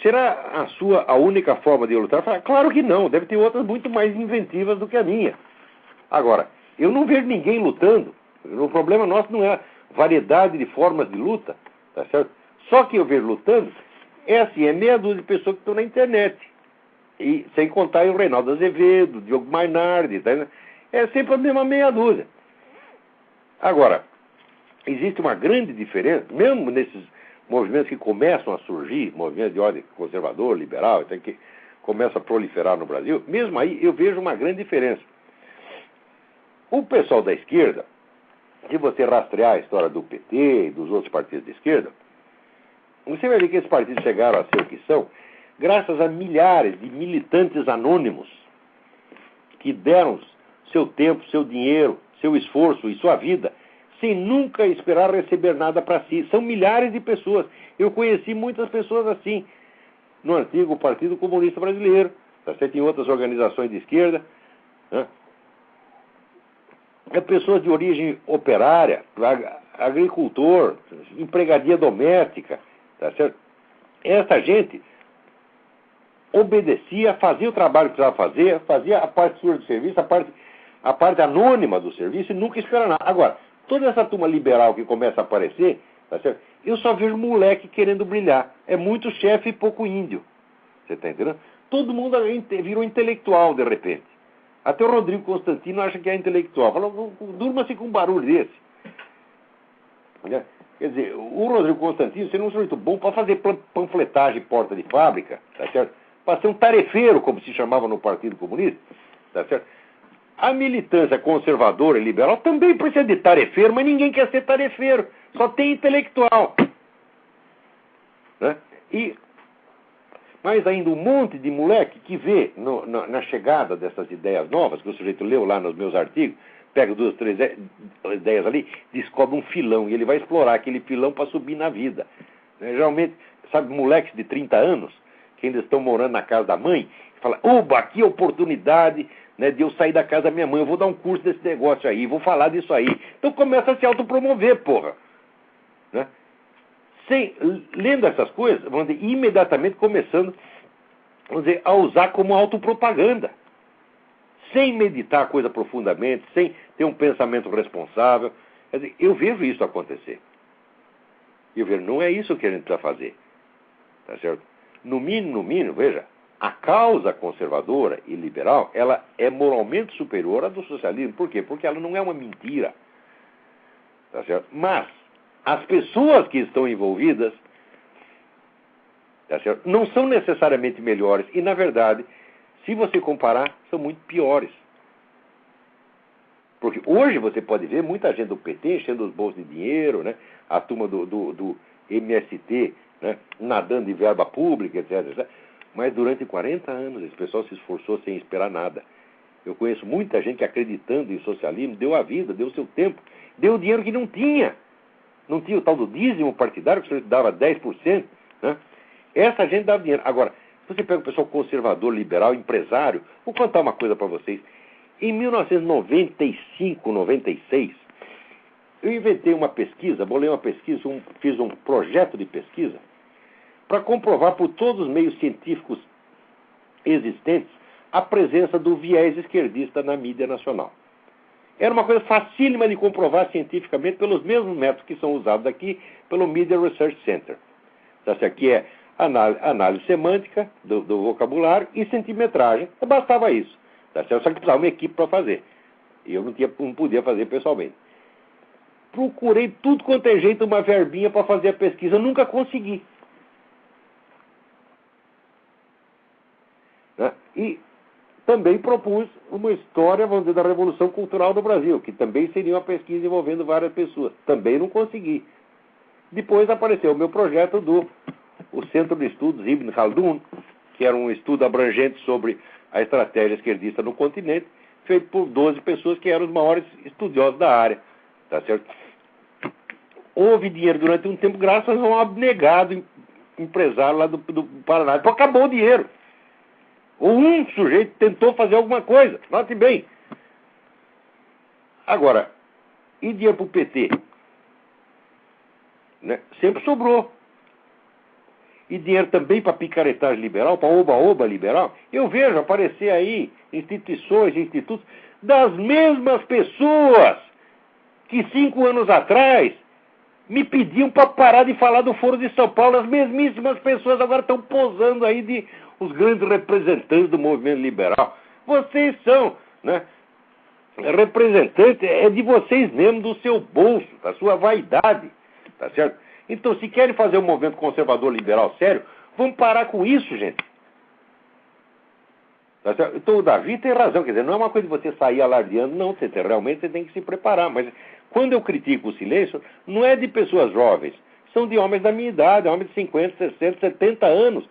Será a única forma de eu lutar? Claro que não, deve ter outras muito mais inventivas do que a minha. Agora, eu não vejo ninguém lutando. O problema nosso não é a variedade de formas de luta, tá certo? Só que eu vejo lutando é meia dúzia de pessoas que estão na internet. E sem contar o Reinaldo Azevedo, o Diogo Mainardi, tá? É sempre a mesma meia dúzia. Agora, existe uma grande diferença, mesmo nesses movimentos que começam a surgir, movimentos de ordem conservador, liberal, até que começam a proliferar no Brasil, mesmo aí eu vejo uma grande diferença. O pessoal da esquerda, se você rastrear a história do PT e dos outros partidos de esquerda, você vai ver que esses partidos chegaram a ser o que são, graças a milhares de militantes anônimos que deram seu tempo, seu dinheiro, seu esforço e sua vida sem nunca esperar receber nada para si. São milhares de pessoas. Eu conheci muitas pessoas assim no antigo Partido Comunista Brasileiro, tá? Tem outras organizações de esquerda, né? Pessoas de origem operária, agricultor, empregadia doméstica, tá certo? Essa gente obedecia, fazia o trabalho que precisava fazer, fazia a parte sua do serviço, a parte anônima do serviço e nunca esperava nada. Agora, toda essa turma liberal que começa a aparecer, tá certo? Eu só vejo moleque querendo brilhar. É muito chefe e pouco índio. Você está entendendo? Todo mundo virou intelectual de repente. Até o Rodrigo Constantino acha que é intelectual. Fala, durma-se com um barulho desse. Quer dizer, o Rodrigo Constantino seria um sujeito bom para fazer panfletagem porta de fábrica, tá certo? Para ser um tarefeiro, como se chamava no Partido Comunista, tá certo? A militância conservadora e liberal também precisa de tarefeiro, mas ninguém quer ser tarefeiro. Só tem intelectual. Né? Mais ainda, um monte de moleque que vê na chegada dessas ideias novas, que o sujeito leu lá nos meus artigos, pega 2, 3 ideias ali, descobre um filão, e ele vai explorar aquele filão para subir na vida. né? Geralmente, sabe, moleques de 30 anos, que ainda estão morando na casa da mãe, e fala, oba, aqui é a oportunidade, né, de eu sair da casa da minha mãe, eu vou dar um curso desse negócio aí, vou falar disso aí. Então começa a se autopromover, porra. Né? Lendo essas coisas, vamos dizer, imediatamente começando, vamos dizer, a usar como autopropaganda. Sem meditar a coisa profundamente, sem ter um pensamento responsável. Quer dizer, eu vejo isso acontecer. Eu vejo, não é isso que a gente precisa fazer. Tá certo? No mínimo, veja, a causa conservadora e liberal, ela é moralmente superior à do socialismo. Por quê? Porque ela não é uma mentira. Tá certo? Mas as pessoas que estão envolvidas, tá certo, não são necessariamente melhores. E, na verdade, se você comparar, são muito piores. Porque hoje você pode ver muita gente do PT enchendo os bolsos de dinheiro, né? A turma do MST, né? Nadando em verba pública, etc, etc. Mas durante 40 anos esse pessoal se esforçou sem esperar nada. Eu conheço muita gente que, acreditando em socialismo, deu a vida, deu o seu tempo, deu o dinheiro que não tinha. Não tinha o tal do dízimo partidário, que o senhor dava 10%. Né? Essa gente dava dinheiro. Agora, se você pega o pessoal conservador, liberal, empresário, vou contar uma coisa para vocês. Em 1995, 96, eu inventei uma pesquisa, bolei uma pesquisa, fiz um projeto de pesquisa para comprovar por todos os meios científicos existentes a presença do viés esquerdista na mídia nacional. Era uma coisa facílima de comprovar cientificamente pelos mesmos métodos que são usados aqui pelo Media Research Center. Tá certo? Que é análise semântica do vocabulário e centimetragem. Bastava isso. Tá certo? Só que precisava uma equipe para fazer. E eu não podia fazer pessoalmente. Procurei tudo quanto é jeito, uma verbinha para fazer a pesquisa. Eu nunca consegui. Né? E também propus uma história, vamos dizer, da Revolução Cultural do Brasil, que também seria uma pesquisa envolvendo várias pessoas. Também não consegui. Depois apareceu o meu projeto o Centro de Estudos Ibn Khaldun, que era um estudo abrangente sobre a estratégia esquerdista no continente, feito por 12 pessoas que eram os maiores estudiosos da área. Tá certo? Houve dinheiro durante um tempo graças a um abnegado empresário lá do Paraná. Então acabou o dinheiro. Ou um sujeito tentou fazer alguma coisa. Note bem. Agora, e dinheiro para o PT? Né? Sempre sobrou. E dinheiro também para picaretagem liberal, para oba-oba liberal. Eu vejo aparecer aí instituições, institutos das mesmas pessoas que 5 anos atrás me pediam para parar de falar do Foro de São Paulo. As mesmíssimas pessoas agora estão posando aí de os grandes representantes do movimento liberal. Vocês são, né, representantes, é de vocês mesmos, do seu bolso, da sua vaidade. Tá certo? Então, se querem fazer um movimento conservador liberal sério, vamos parar com isso, gente. Tá certo? Então, o Davi tem razão. Quer dizer, não é uma coisa de você sair alardeando, não. Realmente você tem que se preparar. Mas quando eu critico o silêncio, não é de pessoas jovens. São de homens da minha idade, homens de 50, 60, 70 anos.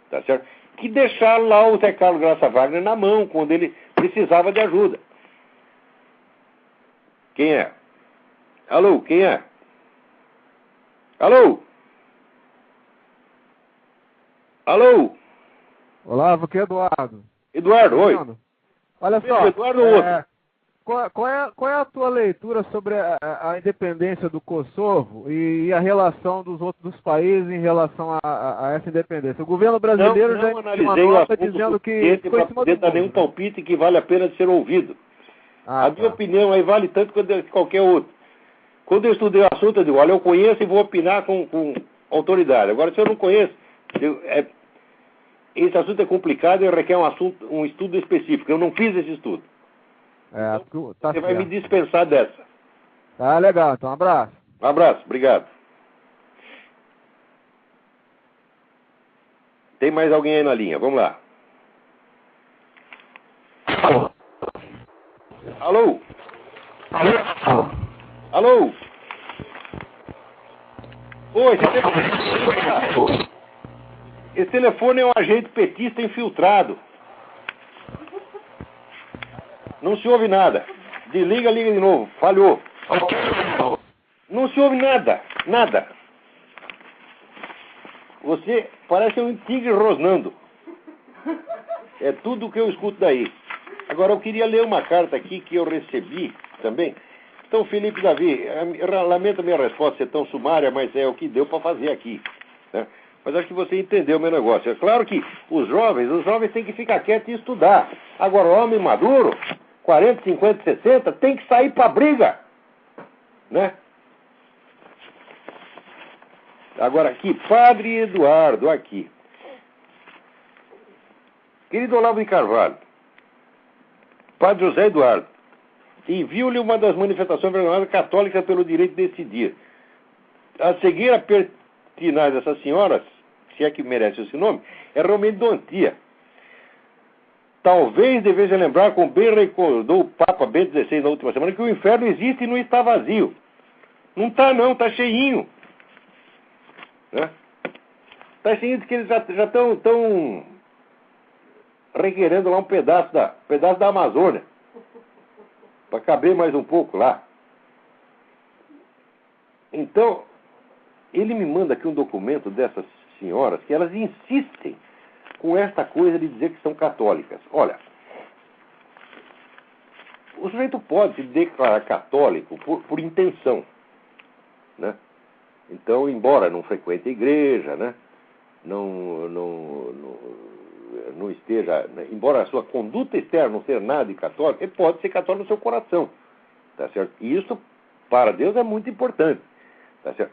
Tá certo? Que deixaram lá o Zé Carlos Graça Wagner na mão, quando ele precisava de ajuda. Quem é? Alô, quem é? Alô? Alô? Olá, aqui é Eduardo. Eduardo, oi. Olha só, Eduardo ou outro? qual é a tua leitura sobre a independência do Kosovo e a relação dos países em relação a essa independência? O governo brasileiro não já emitiu uma nota dizendo que para poder dar nenhum palpite que vale a pena de ser ouvido. A minha opinião aí vale tanto quanto qualquer outro. Quando eu estudei o assunto, eu digo, olha, eu conheço e vou opinar com autoridade. Agora, se eu não conheço, esse assunto é complicado e requer um estudo específico. Eu não fiz esse estudo. Então, tá você certo. vai me dispensar dessa. Tá legal, então um abraço. Um abraço, obrigado. Tem mais alguém aí na linha? Vamos lá. Alô? Alô? Oi, esse telefone é um agente petista infiltrado. Não se ouve nada. Desliga, liga de novo. Falhou. Não se ouve nada. Nada. Você parece um tigre rosnando. É tudo o que eu escuto daí. Agora, eu queria ler uma carta aqui que eu recebi também. Então, Felipe Davi, lamento a minha resposta ser tão sumária, mas é o que deu para fazer aqui, né? Mas acho que você entendeu o meu negócio. É claro que os jovens têm que ficar quietos e estudar. Agora, o homem maduro, 40, 50, 60, tem que sair para briga, né? Agora aqui, Padre Eduardo, aqui. Querido Olavo de Carvalho, Padre José Eduardo, envio-lhe uma das manifestações vergonhosas católicas pelo direito de decidir. A cegueira pertinaz dessas senhoras, se é que merece esse nome, é realmente doentia. Talvez devesse lembrar, como bem recordou o Papa Bento XVI na última semana, que o inferno existe e não está vazio. Não está não, está cheinho. Né? Está cheinho de que eles já estão requerendo lá um pedaço da Amazônia. Para caber mais um pouco lá. Então, ele me manda aqui um documento dessas senhoras que elas insistem com esta coisa de dizer que são católicas. Olha, o sujeito pode se declarar católico por intenção, né? Então, embora não frequente a igreja, né? Não esteja, embora a sua conduta externa não seja nada de católico, ele pode ser católico no seu coração, tá certo? E isso, para Deus, é muito importante, tá certo?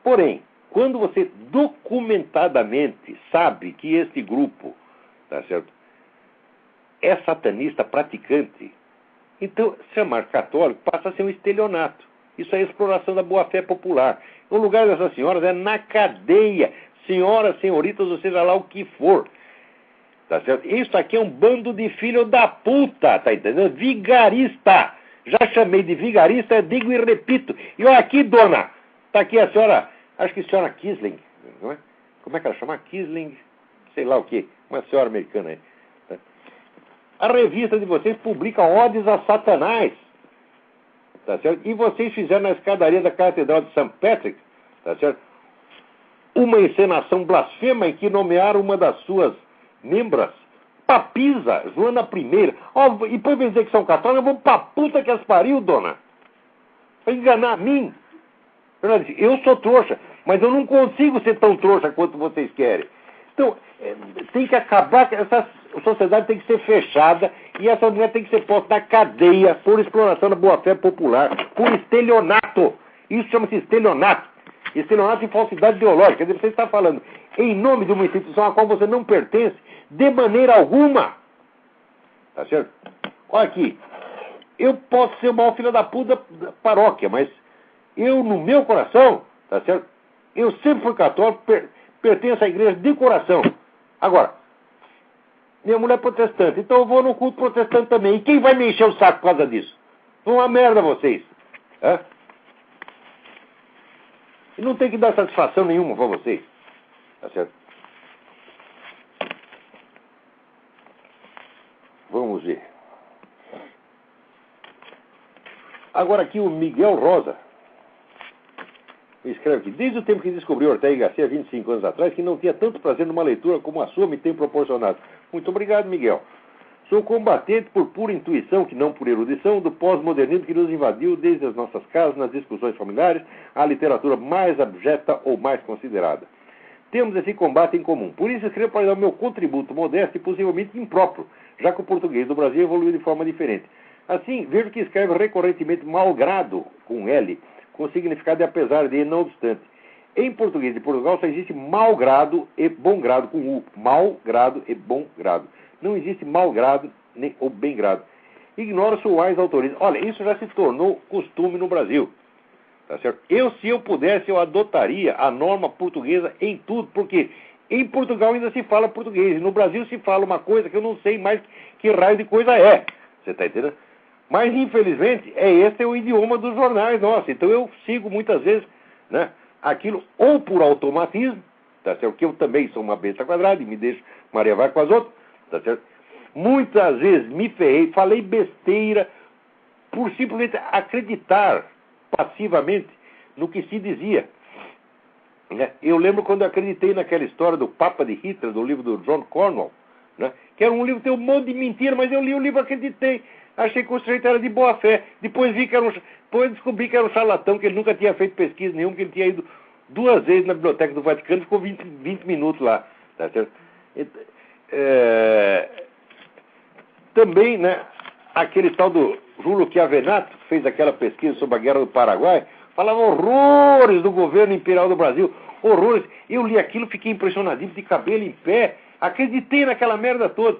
Porém, quando você documentadamente sabe que este grupo, tá certo, é satanista praticante, então chamar católico passa a ser um estelionato. Isso é exploração da boa-fé popular. O lugar dessas senhoras é na cadeia, senhoras, senhoritas, ou seja lá o que for. Tá certo? Isso aqui é um bando de filho da puta, tá entendendo? Vigarista. Já chamei de vigarista, digo e repito. E olha aqui, dona, tá aqui a senhora, acho que a senhora Kisling, não é? Como é que ela chama? Kisling, sei lá o quê, uma senhora americana aí. Tá? A revista de vocês publica odes a Satanás, tá certo? E vocês fizeram na escadaria da Catedral de St. Patrick, tá certo? Uma encenação blasfema em que nomearam uma das suas membras, Papisa, Joana I. Oh, e depois vem dizer que são católicos, eu vou pra puta que as pariu, dona. Pra enganar a mim. Eu sou trouxa, mas eu não consigo ser tão trouxa quanto vocês querem. Então, tem que acabar, essa sociedade tem que ser fechada e essa mulher tem que ser posta na cadeia por exploração da boa-fé popular, por estelionato. Isso chama-se estelionato. Estelionato e falsidade ideológica. Quer dizer, você está falando em nome de uma instituição a qual você não pertence de maneira alguma. Tá certo? Olha aqui. Eu posso ser o maior filho da puta da paróquia, mas eu, no meu coração, tá certo? Eu sempre fui católico, pertenço à igreja de coração. Agora, minha mulher é protestante, então eu vou no culto protestante também. E quem vai me encher o saco por causa disso? Vão uma merda vocês. Hã? E não tem que dar satisfação nenhuma para vocês. Tá certo? Vamos ver. Agora aqui o Miguel Rosa escreve aqui: desde o tempo que descobri Ortega y Gasset, 25 anos atrás, que não tinha tanto prazer numa leitura como a sua me tem proporcionado. Muito obrigado, Miguel. Sou combatente por pura intuição, que não por erudição, do pós-modernismo que nos invadiu desde as nossas casas, nas discussões familiares, a literatura mais abjeta ou mais considerada. Temos esse combate em comum. Por isso escrevo para dar o meu contributo modesto e possivelmente impróprio, já que o português do Brasil evoluiu de forma diferente. Assim, vejo que escreve recorrentemente malgrado, com L, com o significado de apesar de, não obstante. Em português de Portugal só existe mau grado e bom grado, com U. Mau grado e bom grado. Não existe mau grado nem ou bem grado. Ignoro suais autores. Olha, isso já se tornou costume no Brasil. Tá certo? Se eu pudesse, eu adotaria a norma portuguesa em tudo, porque em Portugal ainda se fala português, e no Brasil se fala uma coisa que eu não sei mais que raio de coisa é. Você está entendendo? Mas, infelizmente, esse é o idioma dos jornais nossos. Então eu sigo muitas vezes, né, aquilo ou por automatismo, tá certo? Que eu também sou uma besta quadrada e me deixo Maria vai com as outras, tá certo? Muitas vezes me ferrei, falei besteira por simplesmente acreditar passivamente no que se dizia. Né? Eu lembro quando eu acreditei naquela história do Papa de Hitler, do livro do John Cornwell, né? Que era um livro que tem um monte de mentira, mas eu li o livro e acreditei. Achei que o sujeito era de boa fé. Depois descobri que era um charlatão, que ele nunca tinha feito pesquisa nenhuma, que ele tinha ido 2 vezes na biblioteca do Vaticano e ficou 20 minutos lá. Tá certo? Também, né, aquele tal do Júlio Chiavenato, que fez aquela pesquisa sobre a Guerra do Paraguai, falava horrores do governo imperial do Brasil. Horrores. Eu li aquilo, fiquei impressionadinho, de cabelo em pé. Acreditei naquela merda toda.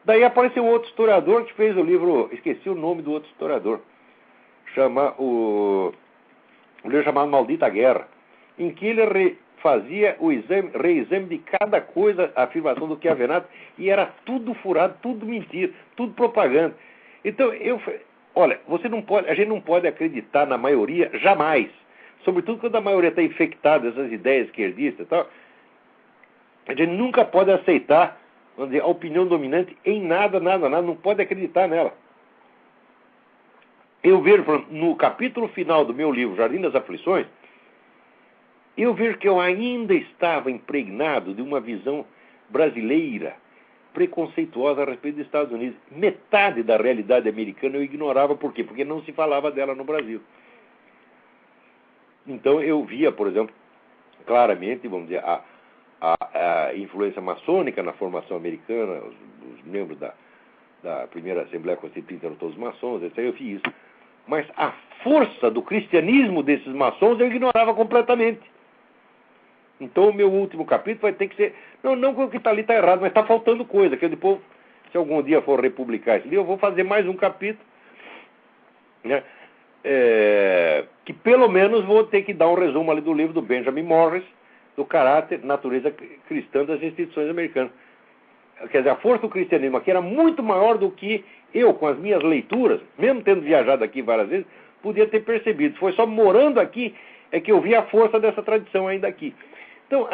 Daí apareceu um outro historiador que fez o livro, esqueci o nome do outro historiador, o livro chamado Maldita Guerra, em que ele fazia o reexame de cada coisa, a afirmação do Chiavenato, e era tudo furado, tudo mentira, tudo propaganda. Então, olha, a gente não pode acreditar na maioria jamais, sobretudo quando a maioria está infectada dessas ideias esquerdistas e tal. A gente nunca pode aceitar, vamos dizer, a opinião dominante em nada, não pode acreditar nela. Eu vejo, no capítulo final do meu livro, Jardim das Aflições, eu vejo que eu ainda estava impregnado de uma visão brasileira, preconceituosa a respeito dos Estados Unidos. Metade da realidade americana eu ignorava. Por quê? Porque não se falava dela no Brasil. Então eu via, por exemplo, claramente, vamos dizer, a influência maçônica na formação americana, os membros da primeira Assembleia Constituinte eram todos maçons, etc. Eu vi isso. Mas a força do cristianismo desses maçons eu ignorava completamente. Então o meu último capítulo vai ter que ser... Não que o que está ali está errado, mas está faltando coisa, que eu depois, se algum dia for republicar esse livro, eu vou fazer mais um capítulo, né? Que pelo menos vou ter que dar um resumo ali do livro do Benjamin Morris, do caráter, natureza cristã das instituições americanas. Quer dizer, a força do cristianismo aqui era muito maior do que eu, com as minhas leituras, mesmo tendo viajado aqui várias vezes, podia ter percebido. Foi só morando aqui é que eu vi a força dessa tradição ainda aqui. Então,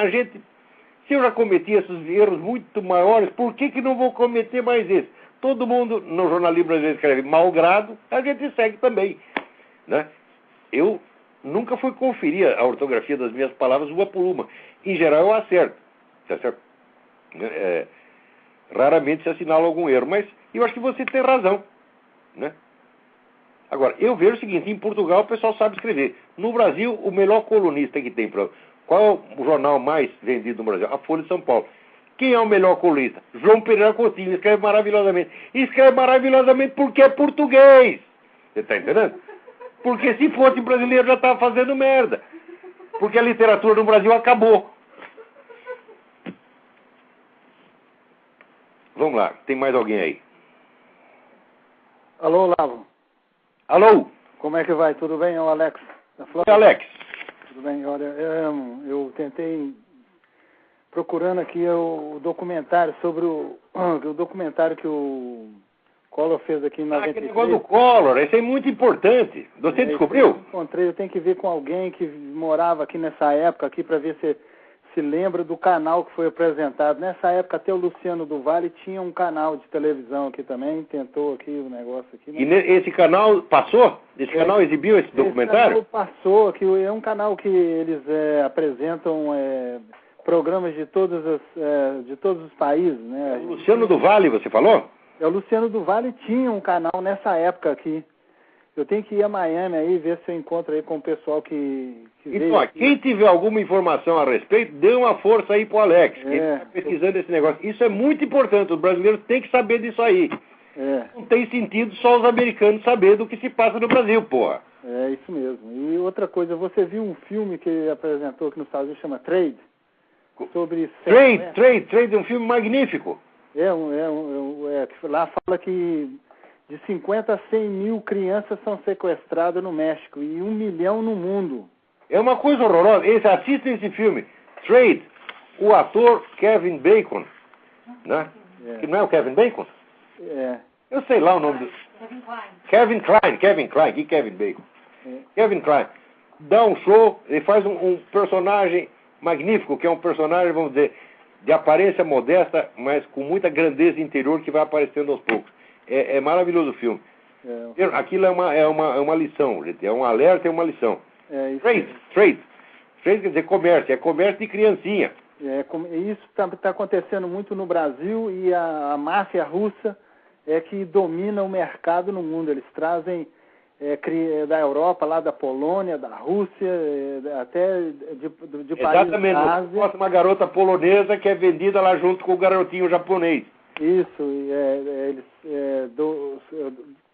se eu já cometi esses erros muito maiores, por que não vou cometer mais esses? Todo mundo no jornalismo brasileiro escreve malgrado, a gente segue também, né? Eu nunca fui conferir a ortografia das minhas palavras uma por uma. Em geral, eu acerto. Tá certo? Raramente se assinala algum erro, mas eu acho que você tem razão, né? Agora, eu vejo o seguinte, em Portugal o pessoal sabe escrever. No Brasil, o melhor colunista que tem, qual é o jornal mais vendido no Brasil? A Folha de São Paulo. Quem é o melhor colunista? João Pereira Coutinho, escreve maravilhosamente. Escreve maravilhosamente porque é português. Você está entendendo? Porque se fosse brasileiro já estava fazendo merda. Porque a literatura no Brasil acabou. Vamos lá, tem mais alguém aí? Alô, Lavo. Alô? Como é que vai? Tudo bem? É o Alex. É Alex. Tudo bem? Olha, eu tentei procurando aqui o documentário sobre o documentário que o Collor fez aqui em 93. Aquele negócio do Collor, esse é muito importante. Você descobriu? Eu encontrei, eu tenho que ver com alguém que morava aqui nessa época aqui para ver se lembra do canal que foi apresentado. Nessa época até o Luciano do Vale tinha um canal de televisão aqui também, tentou aqui o negócio aqui. Mas... E esse canal passou? Esse canal exibiu esse documentário? Esse canal passou, que é um canal que eles apresentam programas de todos os países, né? O Luciano do Vale, você falou? O Luciano do Vale tinha um canal nessa época aqui. Eu tenho que ir a Miami aí, ver se eu encontro aí com o pessoal que então, veio quem tiver alguma informação a respeito, dê uma força aí pro Alex, que está pesquisando esse negócio. Isso é muito importante, os brasileiros têm que saber disso aí. Não tem sentido só os americanos saber do que se passa no Brasil, porra. É, isso mesmo. E outra coisa, você viu um filme que ele apresentou aqui nos Estados Unidos, chama Trade? Sobre Trade, um filme magnífico. Lá fala que de 50 a 100 mil crianças são sequestradas no México e 1 milhão no mundo. É uma coisa horrorosa. Assistem esse filme, Trade, o ator Kevin Bacon, né? Que não é o Kevin Bacon? Eu sei lá o nome do... Kevin Kline, que Kevin Bacon? Kevin Kline. Dá um show, ele faz um personagem magnífico, que é um personagem, vamos dizer, de aparência modesta, mas com muita grandeza interior que vai aparecendo aos poucos. É maravilhoso o filme. Aquilo é uma lição, gente. É um alerta e uma lição. Trade. Trade quer dizer comércio, é comércio de criancinha. Isso está acontecendo muito no Brasil, e a máfia russa é que domina o mercado no mundo. Eles trazem da Europa, lá da Polônia, da Rússia, até de países da Ásia. Exatamente, uma garota polonesa que é vendida lá junto com o garotinho japonês. Isso,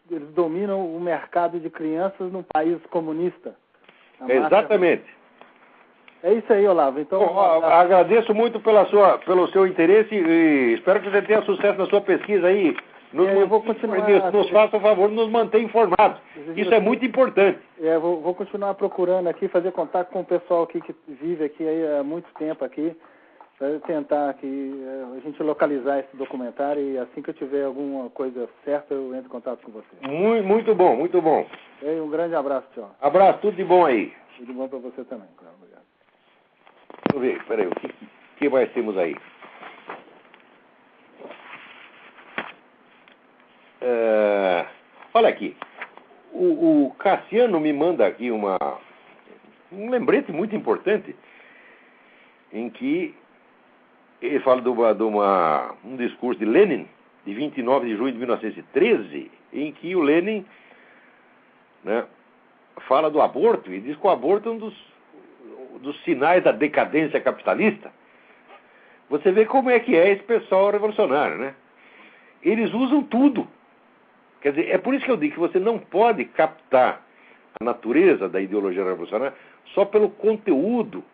eles dominam o mercado de crianças num país comunista. Exatamente. É isso aí, Olavo. Então, agradeço muito pelo seu interesse e espero que você tenha sucesso na sua pesquisa aí. Eu vou continuar. Nos faça o favor de nos manter informados. Isso é muito importante. Vou continuar procurando aqui, fazer contato com o pessoal aqui que vive aqui aí há muito tempo aqui, para tentar aqui a gente localizar esse documentário, e assim que eu tiver alguma coisa certa, eu entro em contato com você. Muito bom, muito bom. Um grande abraço, tchau. Abraço, tudo de bom aí. Tudo bom para você também, claro. Obrigado. Deixa eu ver, peraí, o que mais temos aí? Olha aqui, o Cassiano me manda aqui um lembrete muito importante, em que ele fala de um discurso de Lenin, de 29 de junho de 1913, em que o Lenin, né, fala do aborto, e diz que o aborto é um dos sinais da decadência capitalista. Você vê como é que é esse pessoal revolucionário, né? Eles usam tudo. Quer dizer, é por isso que eu digo que você não pode captar a natureza da ideologia revolucionária só pelo conteúdo,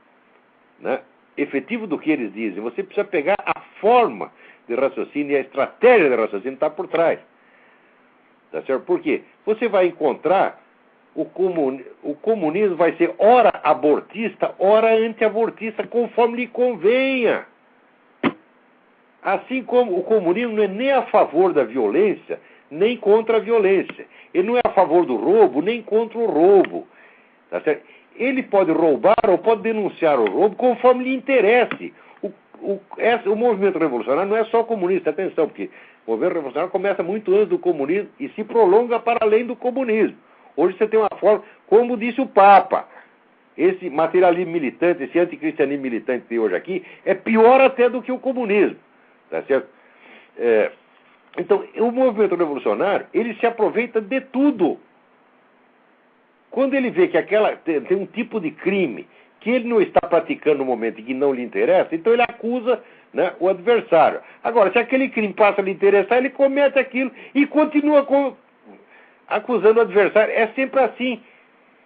né, efetivo do que eles dizem. Você precisa pegar a forma de raciocínio e a estratégia de raciocínio que está por trás. Tá certo? Por quê? Você vai encontrar o comunismo vai ser ora abortista, ora anti-abortista, conforme lhe convenha. Assim como o comunismo não é nem a favor da violência, nem contra a violência. Ele não é a favor do roubo, nem contra o roubo. Tá certo? Ele pode roubar ou pode denunciar o roubo conforme lhe interesse. O movimento revolucionário não é só comunista, atenção, porque o movimento revolucionário começa muito antes do comunismo e se prolonga para além do comunismo. Hoje você tem uma forma, como disse o Papa, esse materialismo militante, esse anticristianismo militante que tem hoje aqui, é pior até do que o comunismo. Tá certo? Então, o movimento revolucionário, ele se aproveita de tudo. Quando ele vê que tem um tipo de crime que ele não está praticando no momento e que não lhe interessa, então ele acusa, né, o adversário. Agora, se aquele crime passa a lhe interessar, ele comete aquilo e continua acusando o adversário. É sempre assim.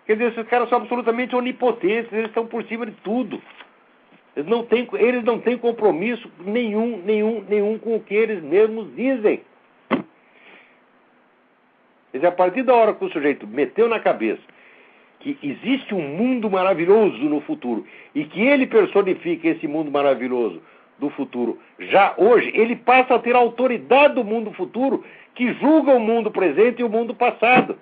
Quer dizer, esses caras são absolutamente onipotentes, eles estão por cima de tudo. Eles não têm compromisso nenhum com o que eles mesmos dizem. Quer dizer, a partir da hora que o sujeito meteu na cabeça que existe um mundo maravilhoso no futuro e que ele personifica esse mundo maravilhoso do futuro já hoje, ele passa a ter a autoridade do mundo futuro que julga o mundo presente e o mundo passado.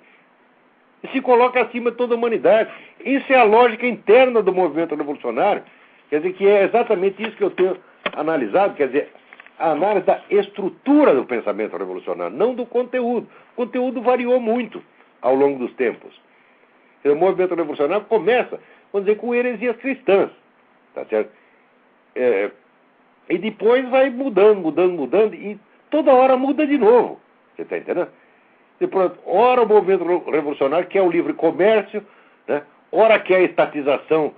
E se coloca acima de toda a humanidade. Isso é a lógica interna do movimento revolucionário. Quer dizer, que é exatamente isso que eu tenho analisado, quer dizer, a análise da estrutura do pensamento revolucionário, não do conteúdo. O conteúdo variou muito ao longo dos tempos. O movimento revolucionário começa, vamos dizer, com heresias cristãs, tá certo? E depois vai mudando, e toda hora muda de novo. Você está entendendo? Depois, ora o movimento revolucionário quer o livre comércio, né? Ora quer a estatização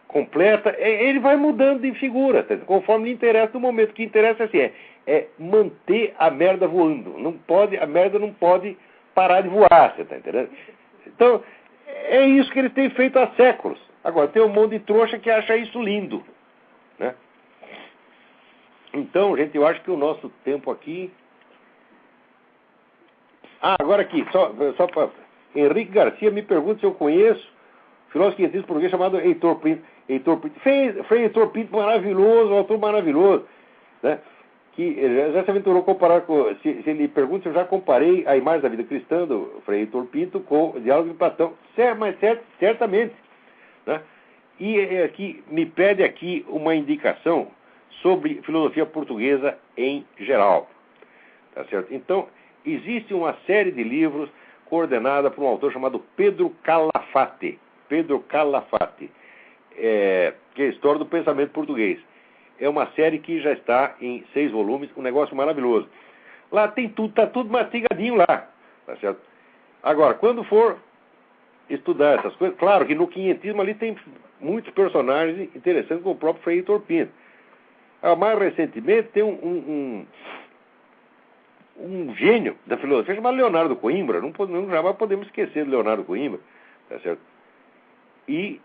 completa, ele vai mudando de figura, tá? Conforme lhe interessa no momento. O que interessa é manter a merda voando. A merda não pode parar de voar, você está entendendo? Então, é isso que eles têm feito há séculos. Agora, tem um monte de trouxa que acha isso lindo, né? Então, gente, eu acho que o nosso tempo aqui... agora aqui, só para... Henrique Garcia me pergunta se eu conheço filósofo cientista português chamado Heitor Pinto. Frei Heitor Pinto, maravilhoso, um autor maravilhoso, né? Que já se aventurou comparar com... Se ele pergunta se eu já comparei a imagem da vida cristã do Frei Heitor Pinto com o Diálogo de Platão. Mas certamente, né? E aqui me pede aqui uma indicação sobre filosofia portuguesa em geral. Tá certo? Então, existe uma série de livros coordenada por um autor chamado Pedro Calafate. Pedro Calafate, que é a História do Pensamento Português. É uma série que já está em 6 volumes, um negócio maravilhoso. Lá tem tudo, tá tudo mastigadinho lá, tá certo? Agora, quando for estudar essas coisas, claro que no quinhentismo ali tem muitos personagens interessantes, como o próprio Frei Heitor Pinto. Mais recentemente tem um gênio da filosofia chamado Leonardo Coimbra. Não jamais podemos esquecer de Leonardo Coimbra, tá certo? E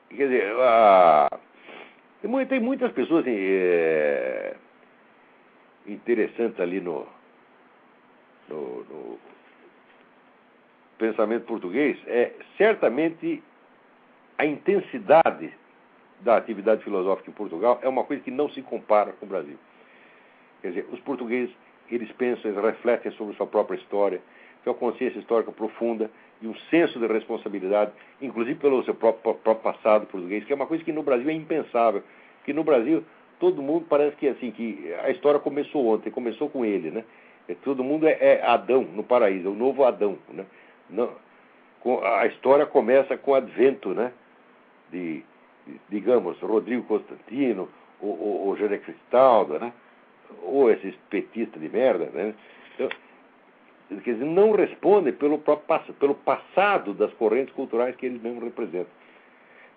quer dizer, tem muitas pessoas interessantes ali no pensamento português. Certamente a intensidade da atividade filosófica em Portugal é uma coisa que não se compara com o Brasil. Quer dizer, os portugueses, eles pensam, eles refletem sobre sua própria história, têm uma consciência histórica profunda e um senso de responsabilidade, inclusive pelo seu próprio passado português, que é uma coisa que no Brasil é impensável. Porque no Brasil, todo mundo parece que, assim, que a história começou ontem, começou com ele, né? Todo mundo é Adão no paraíso, é o novo Adão, né? A história começa com o advento, né? Digamos, Rodrigo Constantino, ou José Cristaldo, né? Ou esses petistas de merda, né? Então, quer dizer, não respondem pelo passado das correntes culturais que eles mesmos representam.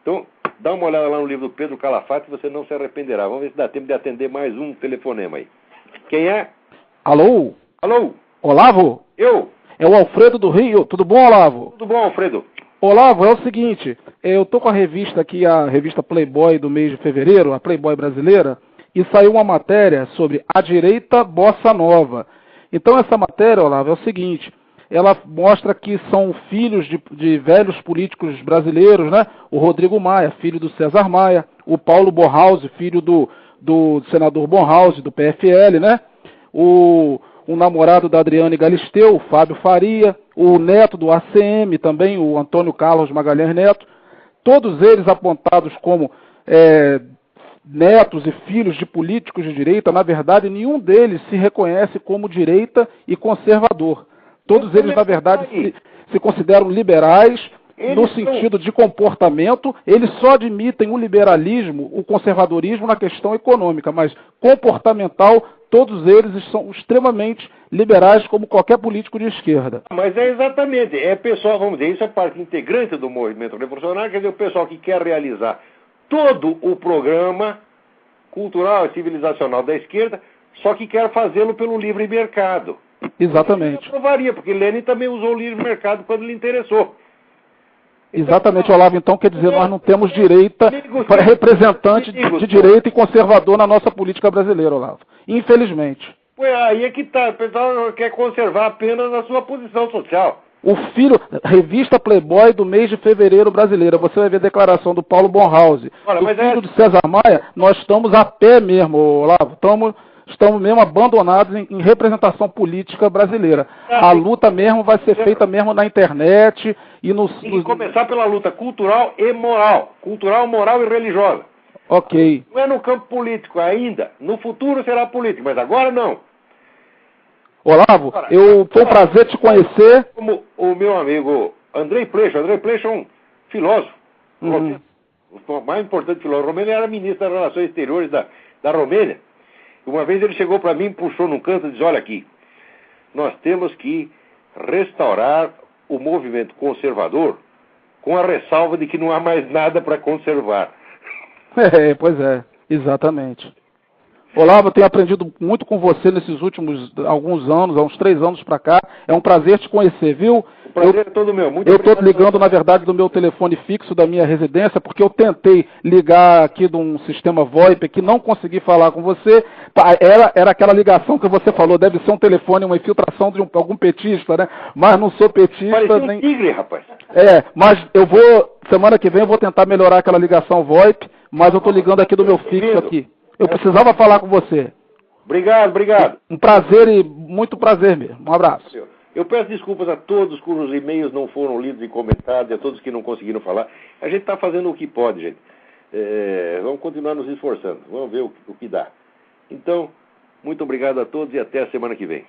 Então, dá uma olhada lá no livro do Pedro Calafate e você não se arrependerá. Vamos ver se dá tempo de atender mais um telefonema aí. Quem é? Alô? Alô? Olavo? Eu? É o Alfredo do Rio. Tudo bom, Olavo? Tudo bom, Alfredo? Olavo, é o seguinte, eu tô com a revista aqui, a revista Playboy do mês de fevereiro, a Playboy brasileira, e saiu uma matéria sobre a direita bossa nova. Então essa matéria, Olavo, é o seguinte, ela mostra que são filhos de velhos políticos brasileiros, né? O Rodrigo Maia, filho do César Maia, o Paulo Bornhausen, filho do senador Bornhausen, do PFL, né? O namorado da Adriane Galisteu, o Fábio Faria, o neto do ACM também, o Antônio Carlos Magalhães Neto, todos eles apontados como netos e filhos de políticos de direita. Na verdade, nenhum deles se reconhece como direita e conservador. Todos eles, na verdade, se consideram liberais no sentido de comportamento. Eles só admitem o liberalismo, o conservadorismo na questão econômica, mas comportamental, todos eles são extremamente liberais, como qualquer político de esquerda. Mas é exatamente, pessoal, vamos dizer, isso é parte integrante do movimento revolucionário, quer dizer, o pessoal que quer realizar todo o programa cultural e civilizacional da esquerda, só que quer fazê-lo pelo livre mercado. Exatamente. Eu provaria, porque Lenin também usou o livre mercado quando lhe interessou. Exatamente, Olavo. Então, quer dizer, nós não temos direita, representante de direita e conservador na nossa política brasileira, Olavo. Infelizmente. Aí é que tá. O pessoal quer conservar apenas a sua posição social. O filho, revista Playboy do mês de fevereiro brasileira, você vai ver a declaração do Paulo Bornhausen. Olha, do filho do César Maia, nós estamos a pé mesmo, Olavo. Estamos mesmo abandonados em representação política brasileira. A luta mesmo vai ser feita mesmo na internet e Tem que começar pela luta cultural e moral. Cultural, moral e religiosa. Ok. Não é no campo político ainda. No futuro será político, mas agora não. Olavo, foi um prazer te conhecer. Como o meu amigo Andrei Pleixo. Andrei Pleixo é um filósofo. O mais importante filósofo romeno. Ele era ministro das Relações Exteriores da Romênia. Uma vez ele chegou para mim, puxou num canto e disse: olha aqui, nós temos que restaurar o movimento conservador com a ressalva de que não há mais nada para conservar. Pois é, exatamente. Olavo, eu tenho aprendido muito com você nesses últimos alguns anos, há uns 3 anos para cá. É um prazer te conhecer, viu? O prazer é todo meu. Muito eu estou ligando, na verdade, do meu telefone fixo da minha residência, porque eu tentei ligar aqui de um sistema VoIP que não consegui falar com você. Era aquela ligação que você falou, deve ser um telefone, uma infiltração de algum petista, né? Mas não sou petista. Parecia um tigre, rapaz. Mas semana que vem eu vou tentar melhorar aquela ligação VoIP, mas eu estou ligando aqui do meu fixo aqui. Eu precisava falar com você. Obrigado. Um prazer e muito prazer mesmo. Um abraço. Eu peço desculpas a todos cujos e-mails não foram lidos e comentados, a todos que não conseguiram falar. A gente está fazendo o que pode, gente. Vamos continuar nos esforçando. Vamos ver o que dá. Então, muito obrigado a todos e até a semana que vem.